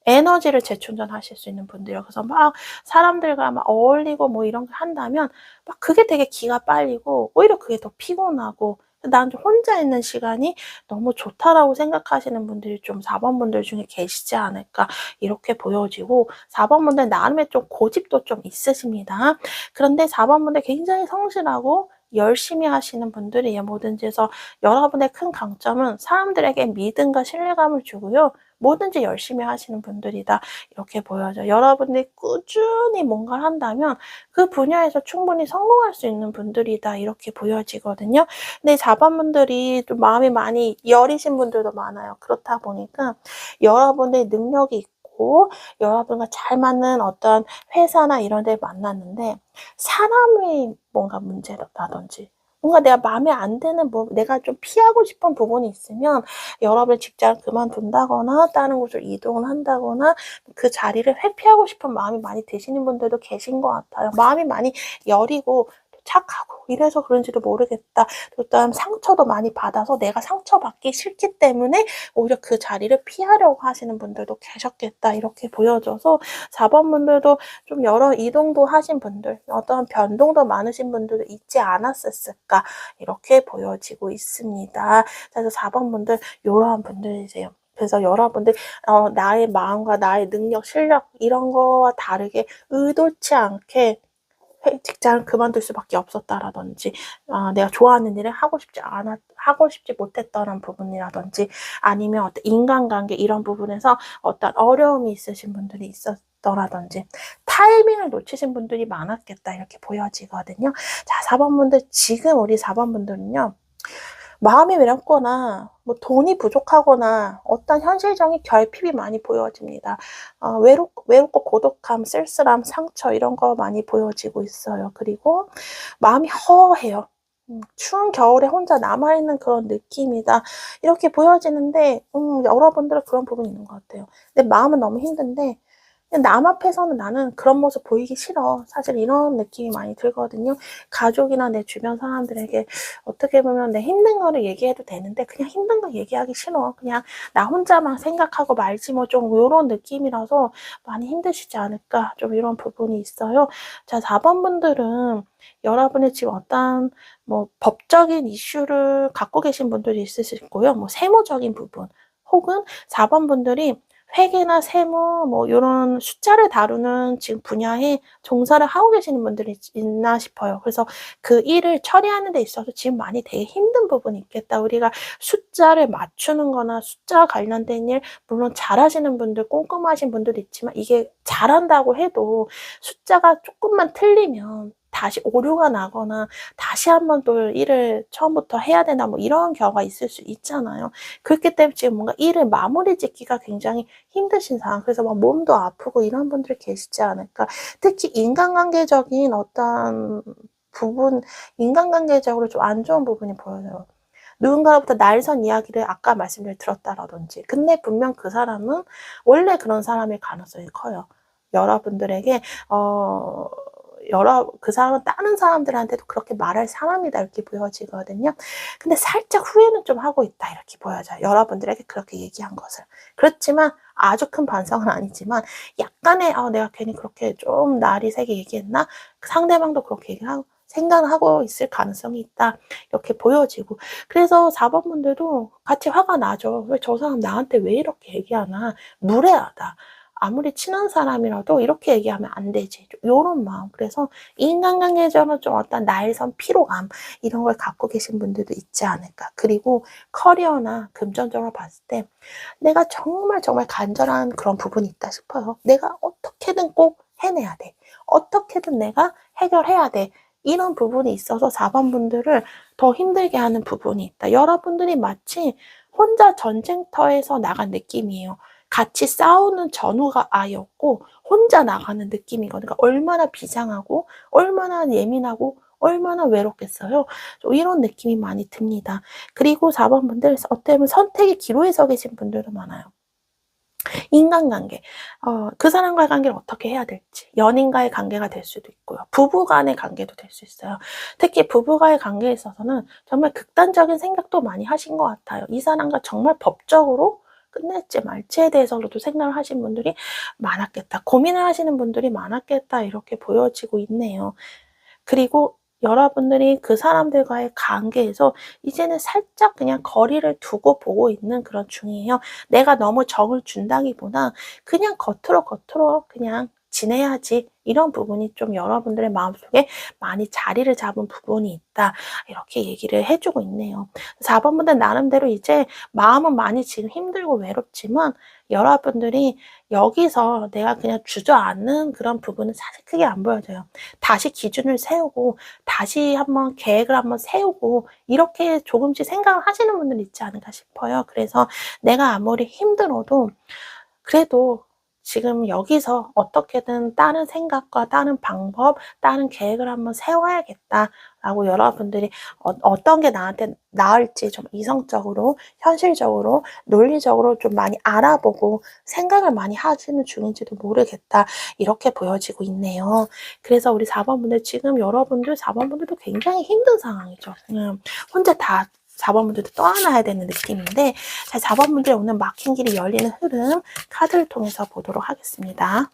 에너지를 재충전하실 수 있는 분들이에요. 그래서 막 사람들과 막 어울리고 뭐 이런 거 한다면 막 그게 되게 기가 빨리고 오히려 그게 더 피곤하고, 난 혼자 있는 시간이 너무 좋다라고 생각하시는 분들이 좀 4번 분들 중에 계시지 않을까, 이렇게 보여지고, 4번 분들 나름의 좀 고집도 좀 있으십니다. 그런데 4번 분들 굉장히 성실하고 열심히 하시는 분들이에요. 뭐든지 해서 여러분의 큰 강점은 사람들에게 믿음과 신뢰감을 주고요, 뭐든지 열심히 하시는 분들이다, 이렇게 보여져요. 여러분들이 꾸준히 뭔가를 한다면 그 분야에서 충분히 성공할 수 있는 분들이다, 이렇게 보여지거든요. 근데 4번 분들이 좀 마음이 많이 여리신 분들도 많아요. 그렇다 보니까 여러분의 능력이 있고 여러분과 잘 맞는 어떤 회사나 이런 데 만났는데 사람이 뭔가 문제라든지 뭔가 내가 마음에 안 드는 내가 좀 피하고 싶은 부분이 있으면 여러분의 직장을 그만둔다거나 다른 곳으로 이동을 한다거나 그 자리를 회피하고 싶은 마음이 많이 드시는 분들도 계신 것 같아요. 마음이 많이 여리고 착하고 이래서 그런지도 모르겠다. 일단 상처도 많이 받아서 내가 상처받기 싫기 때문에 오히려 그 자리를 피하려고 하시는 분들도 계셨겠다. 이렇게 보여져서 4번 분들도 좀 여러 이동도 하신 분들, 어떤 변동도 많으신 분들도 있지 않았을까 이렇게 보여지고 있습니다. 그래서 4번 분들 이러한 분들이세요. 그래서 여러분들 나의 마음과 나의 능력, 실력 이런 거와 다르게 의도치 않게 직장을 그만둘 수밖에 없었다라든지 내가 좋아하는 일을 하고 싶지 못했다는 부분이라든지 아니면 어떤 인간관계 이런 부분에서 어떤 어려움이 있으신 분들이 있었더라든지 타이밍을 놓치신 분들이 많았겠다 이렇게 보여지거든요. 자, 4번 분들 지금 우리 4번 분들은요. 마음이 외롭거나 돈이 부족하거나 어떤 현실적인 결핍이 많이 보여집니다. 외롭고 고독함, 쓸쓸함, 상처 이런 거 많이 보여지고 있어요. 그리고 마음이 허해요. 추운 겨울에 혼자 남아있는 그런 느낌이다. 이렇게 보여지는데 여러분들은 그런 부분이 있는 것 같아요. 내 마음은 너무 힘든데 남 앞에서는 나는 그런 모습 보이기 싫어. 사실 이런 느낌이 많이 들거든요. 가족이나 내 주변 사람들에게 어떻게 보면 내 힘든 거를 얘기해도 되는데 그냥 힘든 거 얘기하기 싫어. 그냥 나 혼자만 생각하고 말지 좀 이런 느낌이라서 많이 힘드시지 않을까. 좀 이런 부분이 있어요. 자, 4번 분들은 여러분의 지금 어떤 법적인 이슈를 갖고 계신 분들이 있으시고요. 세무적인 부분 혹은 4번 분들이 회계나 세무 이런 숫자를 다루는 지금 분야에 종사를 하고 계시는 분들이 있나 싶어요. 그래서 그 일을 처리하는 데 있어서 지금 많이 되게 힘든 부분이 있겠다. 우리가 숫자를 맞추는 거나 숫자 관련된 일 물론 잘하시는 분들 꼼꼼하신 분들도 있지만 이게 잘한다고 해도 숫자가 조금만 틀리면 다시 오류가 나거나 다시 한번 또 일을 처음부터 해야 되나 이런 경우가 있을 수 있잖아요. 그렇기 때문에 지금 뭔가 일을 마무리 짓기가 굉장히 힘드신 상황. 그래서 몸도 아프고 이런 분들이 계시지 않을까. 특히 인간관계적인 어떤 부분, 인간관계적으로 좀 안 좋은 부분이 보여요. 누군가로부터 날선 이야기를 아까 들었다라든지. 근데 분명 그 사람은 원래 그런 사람일 가능성이 커요. 여러분들에게 그 사람은 다른 사람들한테도 그렇게 말할 사람이다 이렇게 보여지거든요. 근데 살짝 후회는 좀 하고 있다 이렇게 보여져요. 여러분들에게 그렇게 얘기한 것을. 그렇지만 아주 큰 반성은 아니지만 약간의 내가 괜히 그렇게 좀 날이 새게 얘기했나? 상대방도 그렇게 얘기하고 생각을 하고 있을 가능성이 있다. 이렇게 보여지고. 그래서 4번 분들도 같이 화가 나죠. 왜 저 사람 나한테 왜 이렇게 얘기하나? 무례하다. 아무리 친한 사람이라도 이렇게 얘기하면 안 되지. 요런 마음. 그래서 인간관계에서는 좀 어떤 날선 피로감 이런 걸 갖고 계신 분들도 있지 않을까. 그리고 커리어나 금전적으로 봤을 때 내가 정말 간절한 그런 부분이 있다 싶어요. 내가 어떻게든 꼭 해내야 돼. 어떻게든 내가 해결해야 돼. 이런 부분이 있어서 4번 분들을 더 힘들게 하는 부분이 있다. 여러분들이 마치 혼자 전쟁터에서 나간 느낌이에요. 같이 싸우는 전우가 아였고 혼자 나가는 느낌이거든요. 그러니까 얼마나 비장하고 얼마나 예민하고 얼마나 외롭겠어요. 이런 느낌이 많이 듭니다. 그리고 4번 분들 어떻게 보면 선택의 기로에 서 계신 분들도 많아요. 인간관계. 그 사람과의 관계를 어떻게 해야 될지. 연인과의 관계가 될 수도 있고요. 부부 간의 관계도 될 수 있어요. 특히 부부와의 관계에 있어서는 정말 극단적인 생각도 많이 하신 것 같아요. 이 사람과 정말 법적으로 끝낼지 말지에 대해서도 생각을 하신 분들이 많았겠다. 고민을 하시는 분들이 많았겠다. 이렇게 보여지고 있네요. 그리고 여러분들이 그 사람들과의 관계에서 이제는 살짝 그냥 거리를 두고 보고 있는 그런 중이에요. 내가 너무 정을 준다기보다 그냥 겉으로 그냥 지내야지 이런 부분이 좀 여러분들의 마음속에 많이 자리를 잡은 부분이 있다. 이렇게 얘기를 해주고 있네요. 4번 분들 나름대로 이제 마음은 많이 지금 힘들고 외롭지만 여러분들이 여기서 내가 그냥 주저앉는 그런 부분은 사실 크게 안 보여져요. 다시 기준을 세우고 다시 한번 계획을 한번 세우고 이렇게 조금씩 생각을 하시는 분들이 있지 않을까 싶어요. 그래서 내가 아무리 힘들어도 그래도 지금 여기서 어떻게든 다른 생각과 다른 방법, 다른 계획을 한번 세워야겠다라고 여러분들이 어떤 게 나한테 나을지 좀 이성적으로, 현실적으로, 논리적으로 좀 많이 알아보고 생각을 많이 하시는 중인지도 모르겠다. 이렇게 보여지고 있네요. 그래서 우리 4번분들 지금 여러분들 4번분들도 굉장히 힘든 상황이죠. 혼자 다 4번분들도 떠안아야 되는 느낌인데, 자, 4번분들 오늘 막힌 길이 열리는 흐름 카드를 통해서 보도록 하겠습니다.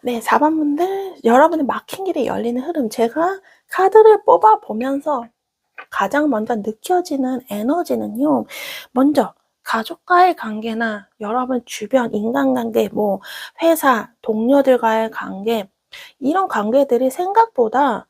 네, 4번분들 여러분의 막힌 길이 열리는 흐름, 제가 카드를 뽑아보면서 가장 먼저 느껴지는 에너지는요, 먼저 가족과의 관계나 여러분 주변 인간관계, 뭐 회사, 동료들과의 관계, 이런 관계들이 생각보다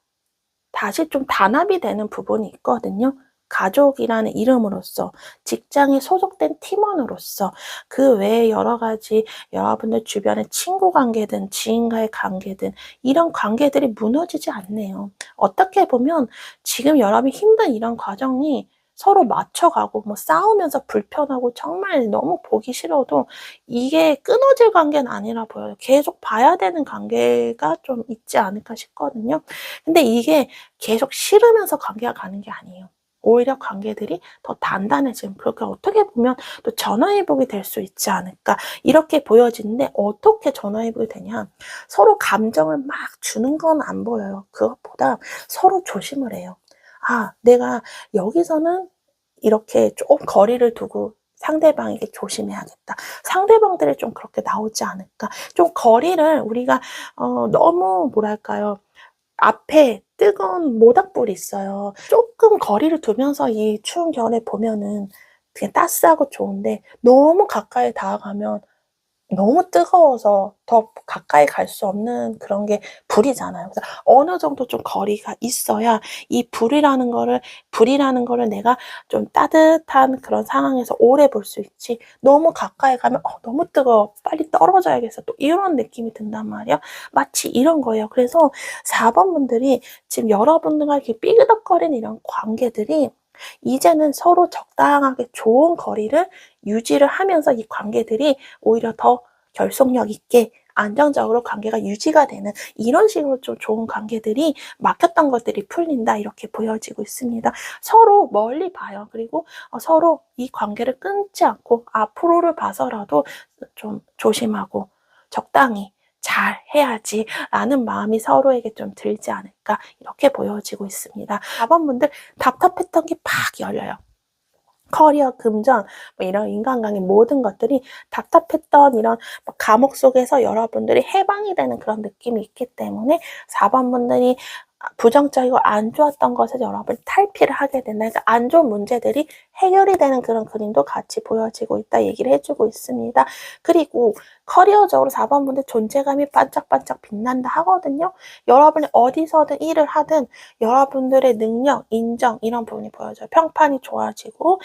다시 좀 단합이 되는 부분이 있거든요. 가족이라는 이름으로써, 직장에 소속된 팀원으로서, 그 외에 여러 가지 여러분들 주변의 친구 관계든 지인과의 관계든 이런 관계들이 무너지지 않네요. 어떻게 보면 지금 여러분이 힘든 이런 과정이 서로 맞춰가고 뭐 싸우면서 불편하고 정말 너무 보기 싫어도 이게 끊어질 관계는 아니라 보여요. 계속 봐야 되는 관계가 좀 있지 않을까 싶거든요. 근데 이게 계속 싫으면서 관계가 가는 게 아니에요. 오히려 관계들이 더 단단해지는, 그렇게 어떻게 보면 또 전화위복이 될 수 있지 않을까 이렇게 보여지는데, 어떻게 전화위복이 되냐, 서로 감정을 막 주는 건 안 보여요. 그것보다 서로 조심을 해요. 아, 내가 여기서는 이렇게 좀 거리를 두고 상대방에게 조심해야겠다. 상대방들이 좀 그렇게 나오지 않을까. 좀 거리를 우리가 너무 뭐랄까요, 앞에 뜨거운 모닥불이 있어요. 조금 거리를 두면서 이 추운 겨울에 보면은 그냥 따스하고 좋은데, 너무 가까이 다가가면 너무 뜨거워서 더 가까이 갈 수 없는 그런 게 불이잖아요. 그래서 어느 정도 좀 거리가 있어야 이 불이라는 거를 내가 좀 따뜻한 그런 상황에서 오래 볼 수 있지, 너무 가까이 가면 너무 뜨거워, 빨리 떨어져야겠어, 또 이런 느낌이 든단 말이야. 마치 이런 거예요. 그래서 4번 분들이 지금 여러분들과 이렇게 삐그덕거리는 이런 관계들이 이제는 서로 적당하게 좋은 거리를 유지를 하면서 이 관계들이 오히려 더 결속력 있게 안정적으로 관계가 유지가 되는, 이런 식으로 좀 좋은 관계들이, 막혔던 것들이 풀린다, 이렇게 보여지고 있습니다. 서로 멀리 봐요. 그리고 서로 이 관계를 끊지 않고 앞으로를 봐서라도 좀 조심하고 적당히 잘 해야지 라는 마음이 서로에게 좀 들지 않을까, 이렇게 보여지고 있습니다. 4번분들 답답했던 게 팍 열려요. 커리어, 금전, 뭐 이런 인간관계 모든 것들이 답답했던 이런 감옥 속에서 여러분들이 해방이 되는 그런 느낌이 있기 때문에 4번분들이 부정적이고 안 좋았던 것을 여러분 탈피를 하게 된다. 그러니까 안 좋은 문제들이 해결이 되는 그런 그림도 같이 보여지고 있다 얘기를 해주고 있습니다. 그리고 커리어적으로 4번분들 존재감이 반짝반짝 빛난다 하거든요. 여러분이 어디서든 일을 하든 여러분들의 능력, 인정 이런 부분이 보여져요. 평판이 좋아지고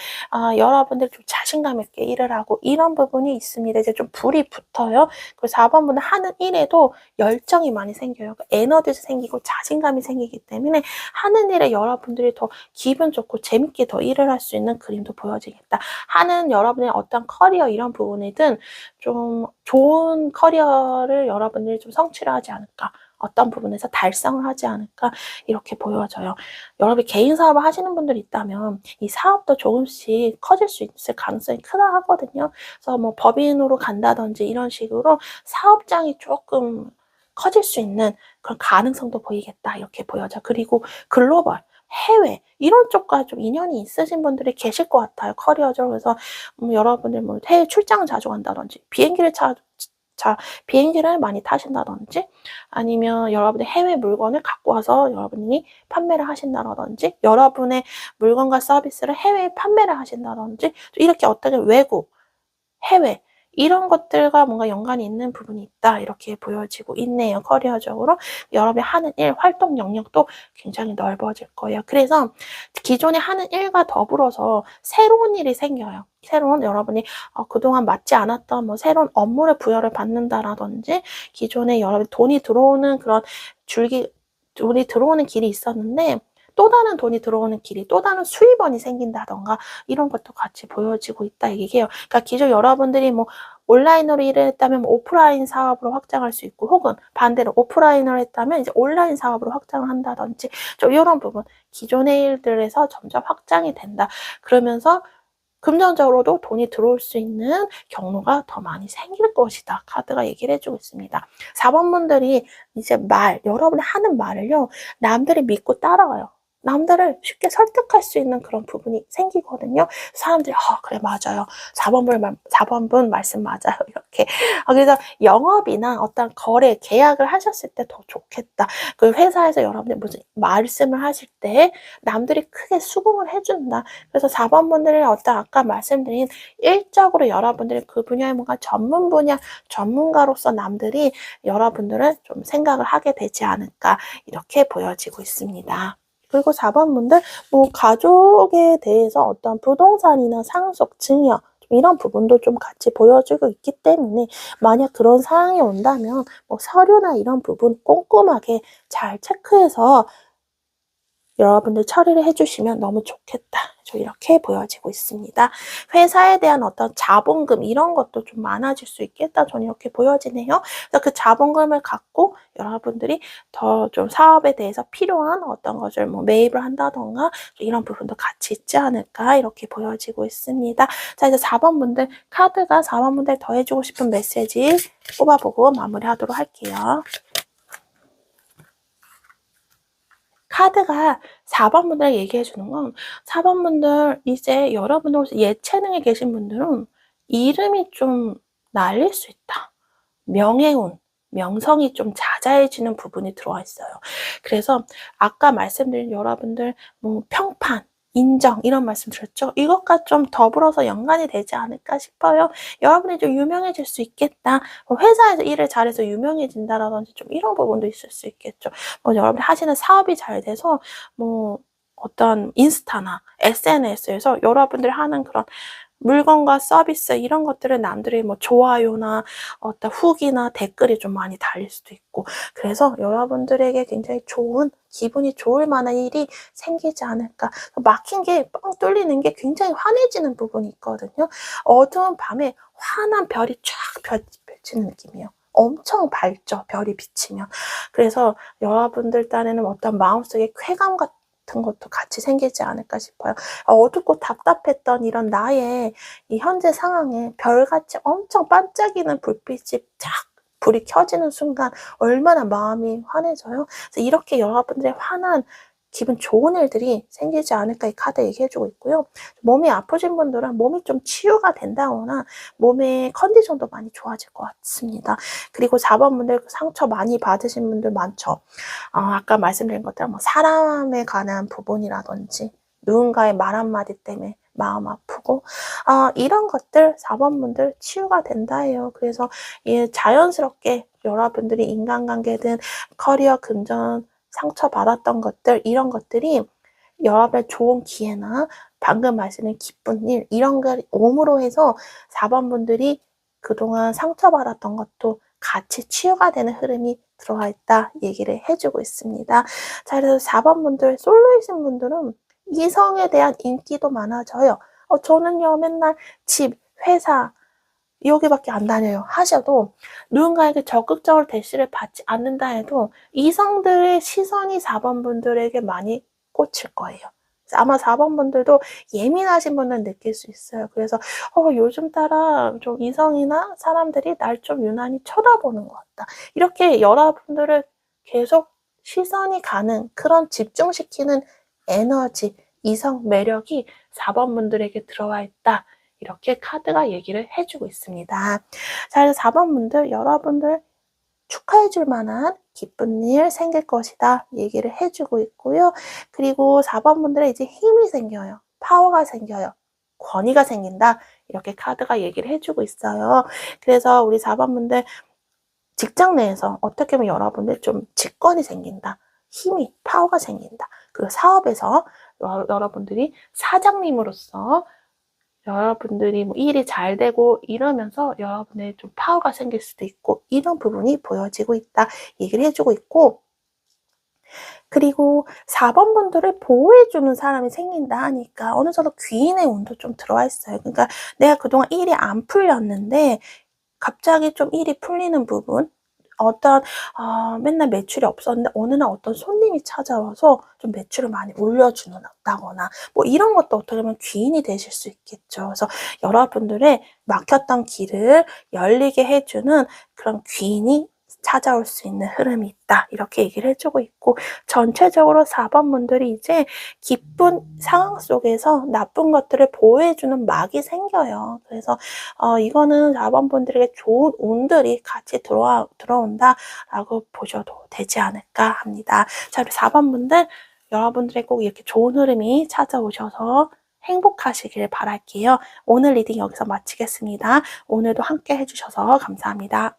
여러분들이 좀 자신감 있게 일을 하고 이런 부분이 있습니다. 이제 좀 불이 붙어요. 그리고 4번분은 하는 일에도 열정이 많이 생겨요. 에너지도 생기고 자신감이 생기기 때문에 하는 일에 여러분들이 더 기분 좋고 재밌게 더 일을 할 수 있는 그림도 보여지겠다. 하는 여러분의 어떤 커리어 이런 부분이든 좀 좋은 커리어를 여러분들이 좀 성취를 하지 않을까, 어떤 부분에서 달성을 하지 않을까, 이렇게 보여져요. 여러분이 개인 사업을 하시는 분들이 있다면 이 사업도 조금씩 커질 수 있을 가능성이 크다 하거든요. 그래서 뭐 법인으로 간다든지 이런 식으로 사업장이 조금 커질 수 있는 그런 가능성도 보이겠다, 이렇게 보여져. 그리고 글로벌, 해외 이런 쪽과 좀 인연이 있으신 분들이 계실 것 같아요. 커리어적으로. 그래서 여러분들 뭐 해외 출장을 자주 간다든지 비행기를 많이 타신다든지, 아니면 여러분의 해외 물건을 갖고 와서 여러분이 판매를 하신다든지, 여러분의 물건과 서비스를 해외에 판매를 하신다든지, 이렇게 어떻게 외국, 해외 이런 것들과 뭔가 연관이 있는 부분이 있다. 이렇게 보여지고 있네요. 커리어적으로. 여러분이 하는 일, 활동 영역도 굉장히 넓어질 거예요. 그래서 기존에 하는 일과 더불어서 새로운 일이 생겨요. 새로운 여러분이 그동안 맞지 않았던 뭐 새로운 업무를 부여를 받는다라든지 기존에 여러분 돈이 들어오는 그런 돈이 들어오는 길이 있었는데 또 다른 돈이 들어오는 길이 또 다른 수입원이 생긴다던가 이런 것도 같이 보여지고 있다 얘기해요. 그러니까 기존 여러분들이 뭐 온라인으로 일을 했다면 뭐 오프라인 사업으로 확장할 수 있고 혹은 반대로 오프라인으로 했다면 이제 온라인 사업으로 확장을 한다든지 좀 이런 부분 기존의 일들에서 점점 확장이 된다. 그러면서 금전적으로도 돈이 들어올 수 있는 경로가 더 많이 생길 것이다. 카드가 얘기를 해주고 있습니다. 4번분들이 이제 여러분이 하는 말을요, 남들이 믿고 따라와요. 남들을 쉽게 설득할 수 있는 그런 부분이 생기거든요. 사람들이 그래 맞아요. 4번분 말씀 맞아요. 이렇게. 그래서 영업이나 어떤 거래, 계약을 하셨을 때 더 좋겠다. 그 회사에서 여러분들 무슨 말씀을 하실 때 남들이 크게 수긍을 해준다. 그래서 4번분들의 어떤 아까 말씀드린 일적으로 여러분들이 그 분야의 뭔가 전문 분야 전문가로서 남들이 여러분들을 좀 생각을 하게 되지 않을까 이렇게 보여지고 있습니다. 그리고 4번분들 뭐 가족에 대해서 어떤 부동산이나 상속, 증여 이런 부분도 좀 같이 보여주고 있기 때문에 만약 그런 상황이 온다면 뭐 서류나 이런 부분 꼼꼼하게 잘 체크해서 여러분들 처리를 해주시면 너무 좋겠다. 이렇게 보여지고 있습니다. 회사에 대한 어떤 자본금 이런 것도 좀 많아질 수 있겠다. 저는 이렇게 보여지네요. 그래서 그 자본금을 갖고 여러분들이 더 좀 사업에 대해서 필요한 어떤 것을 뭐 매입을 한다던가 이런 부분도 같이 있지 않을까 이렇게 보여지고 있습니다. 자, 이제 4번분들 카드가 4번분들 더 해주고 싶은 메시지 뽑아보고 마무리하도록 할게요. 카드가 4번분들 얘기해주는 건 4번분들 이제 여러분들 예체능에 계신 분들은 이름이 좀 날릴 수 있다. 명예운, 명성이 좀 자자해지는 부분이 들어와 있어요. 그래서 아까 말씀드린 여러분들 뭐 평판, 인정 이런 말씀 드렸죠. 이것과 좀 더불어서 연관이 되지 않을까 싶어요. 여러분이 좀 유명해질 수 있겠다. 뭐 회사에서 일을 잘해서 유명해진다라든지 좀 이런 부분도 있을 수 있겠죠. 뭐 여러분이 하시는 사업이 잘 돼서 뭐 어떤 인스타나 SNS에서 여러분들 하는 그런 물건과 서비스 이런 것들을 남들이 뭐 좋아요나 어떤 후기나 댓글이 좀 많이 달릴 수도 있고 그래서 여러분들에게 굉장히 좋은 기분이 좋을 만한 일이 생기지 않을까. 막힌 게 뻥 뚫리는 게 굉장히 환해지는 부분이 있거든요. 어두운 밤에 환한 별이 쫙 펼치는 느낌이에요. 엄청 밝죠. 별이 비치면. 그래서 여러분들 딴에는 어떤 마음속에 쾌감 같은 것도 같이 생기지 않을까 싶어요. 어둡고 답답했던 이런 나의 이 현재 상황에 별같이 엄청 반짝이는 불빛이 쫙 불이 켜지는 순간 얼마나 마음이 환해져요. 그래서 이렇게 여러분들의 환한 기분 좋은 일들이 생기지 않을까 이 카드 얘기해주고 있고요. 몸이 아프신 분들은 몸이 좀 치유가 된다거나 몸의 컨디션도 많이 좋아질 것 같습니다. 그리고 4번분들 상처 많이 받으신 분들 많죠. 아까 말씀드린 것처럼 뭐 사람에 관한 부분이라든지 누군가의 말 한마디 때문에 마음 아프고 이런 것들 4번분들 치유가 된다 해요. 그래서 자연스럽게 여러분들이 인간관계든 커리어 금전 상처받았던 것들 이런 것들이 여러분의 좋은 기회나 방금 말씀드린 기쁜 일 이런 걸 옴으로 해서 4번분들이 그동안 상처받았던 것도 같이 치유가 되는 흐름이 들어와 있다 얘기를 해주고 있습니다. 자, 그래서 4번분들 솔로이신 분들은 이성에 대한 인기도 많아져요. 저는요 맨날 집, 회사 여기밖에 안 다녀요 하셔도 누군가에게 적극적으로 대시를 받지 않는다 해도 이성들의 시선이 4번분들에게 많이 꽂힐 거예요. 아마 4번분들도 예민하신 분은 느낄 수 있어요. 그래서 요즘 따라 좀 이성이나 사람들이 날 좀 유난히 쳐다보는 것 같다. 이렇게 여러분들을 계속 시선이 가는 그런 집중시키는 에너지, 이성 매력이 4번분들에게 들어와 있다. 이렇게 카드가 얘기를 해주고 있습니다. 자, 그래서 4번분들 여러분들 축하해줄 만한 기쁜 일 생길 것이다 얘기를 해주고 있고요. 그리고 4번분들의 이제 힘이 생겨요. 파워가 생겨요. 권위가 생긴다. 이렇게 카드가 얘기를 해주고 있어요. 그래서 우리 4번분들 직장 내에서 어떻게 보면 여러분들 좀 직권이 생긴다. 힘이, 파워가 생긴다. 그리고 사업에서 여러분들이 사장님으로서 여러분들이 뭐 일이 잘 되고 이러면서 여러분의 좀 파워가 생길 수도 있고 이런 부분이 보여지고 있다. 얘기를 해주고 있고 그리고 4번 분들을 보호해주는 사람이 생긴다 하니까 어느 정도 귀인의 운도 좀 들어와 있어요. 그러니까 내가 그동안 일이 안 풀렸는데 갑자기 좀 일이 풀리는 부분 어떤 맨날 매출이 없었는데 어느 날 어떤 손님이 찾아와서 좀 매출을 많이 올려준다거나 뭐 이런 것도 어떻게 보면 귀인이 되실 수 있겠죠. 그래서 여러분들의 막혔던 길을 열리게 해주는 그런 귀인이 찾아올 수 있는 흐름이 있다. 이렇게 얘기를 해주고 있고 전체적으로 4번 분들이 이제 기쁜 상황 속에서 나쁜 것들을 보호해주는 막이 생겨요. 그래서 이거는 4번 분들에게 좋은 운들이 같이 들어온다라고 보셔도 되지 않을까 합니다. 자, 우리 4번 분들 여러분들의 꼭 이렇게 좋은 흐름이 찾아오셔서 행복하시길 바랄게요. 오늘 리딩 여기서 마치겠습니다. 오늘도 함께 해주셔서 감사합니다.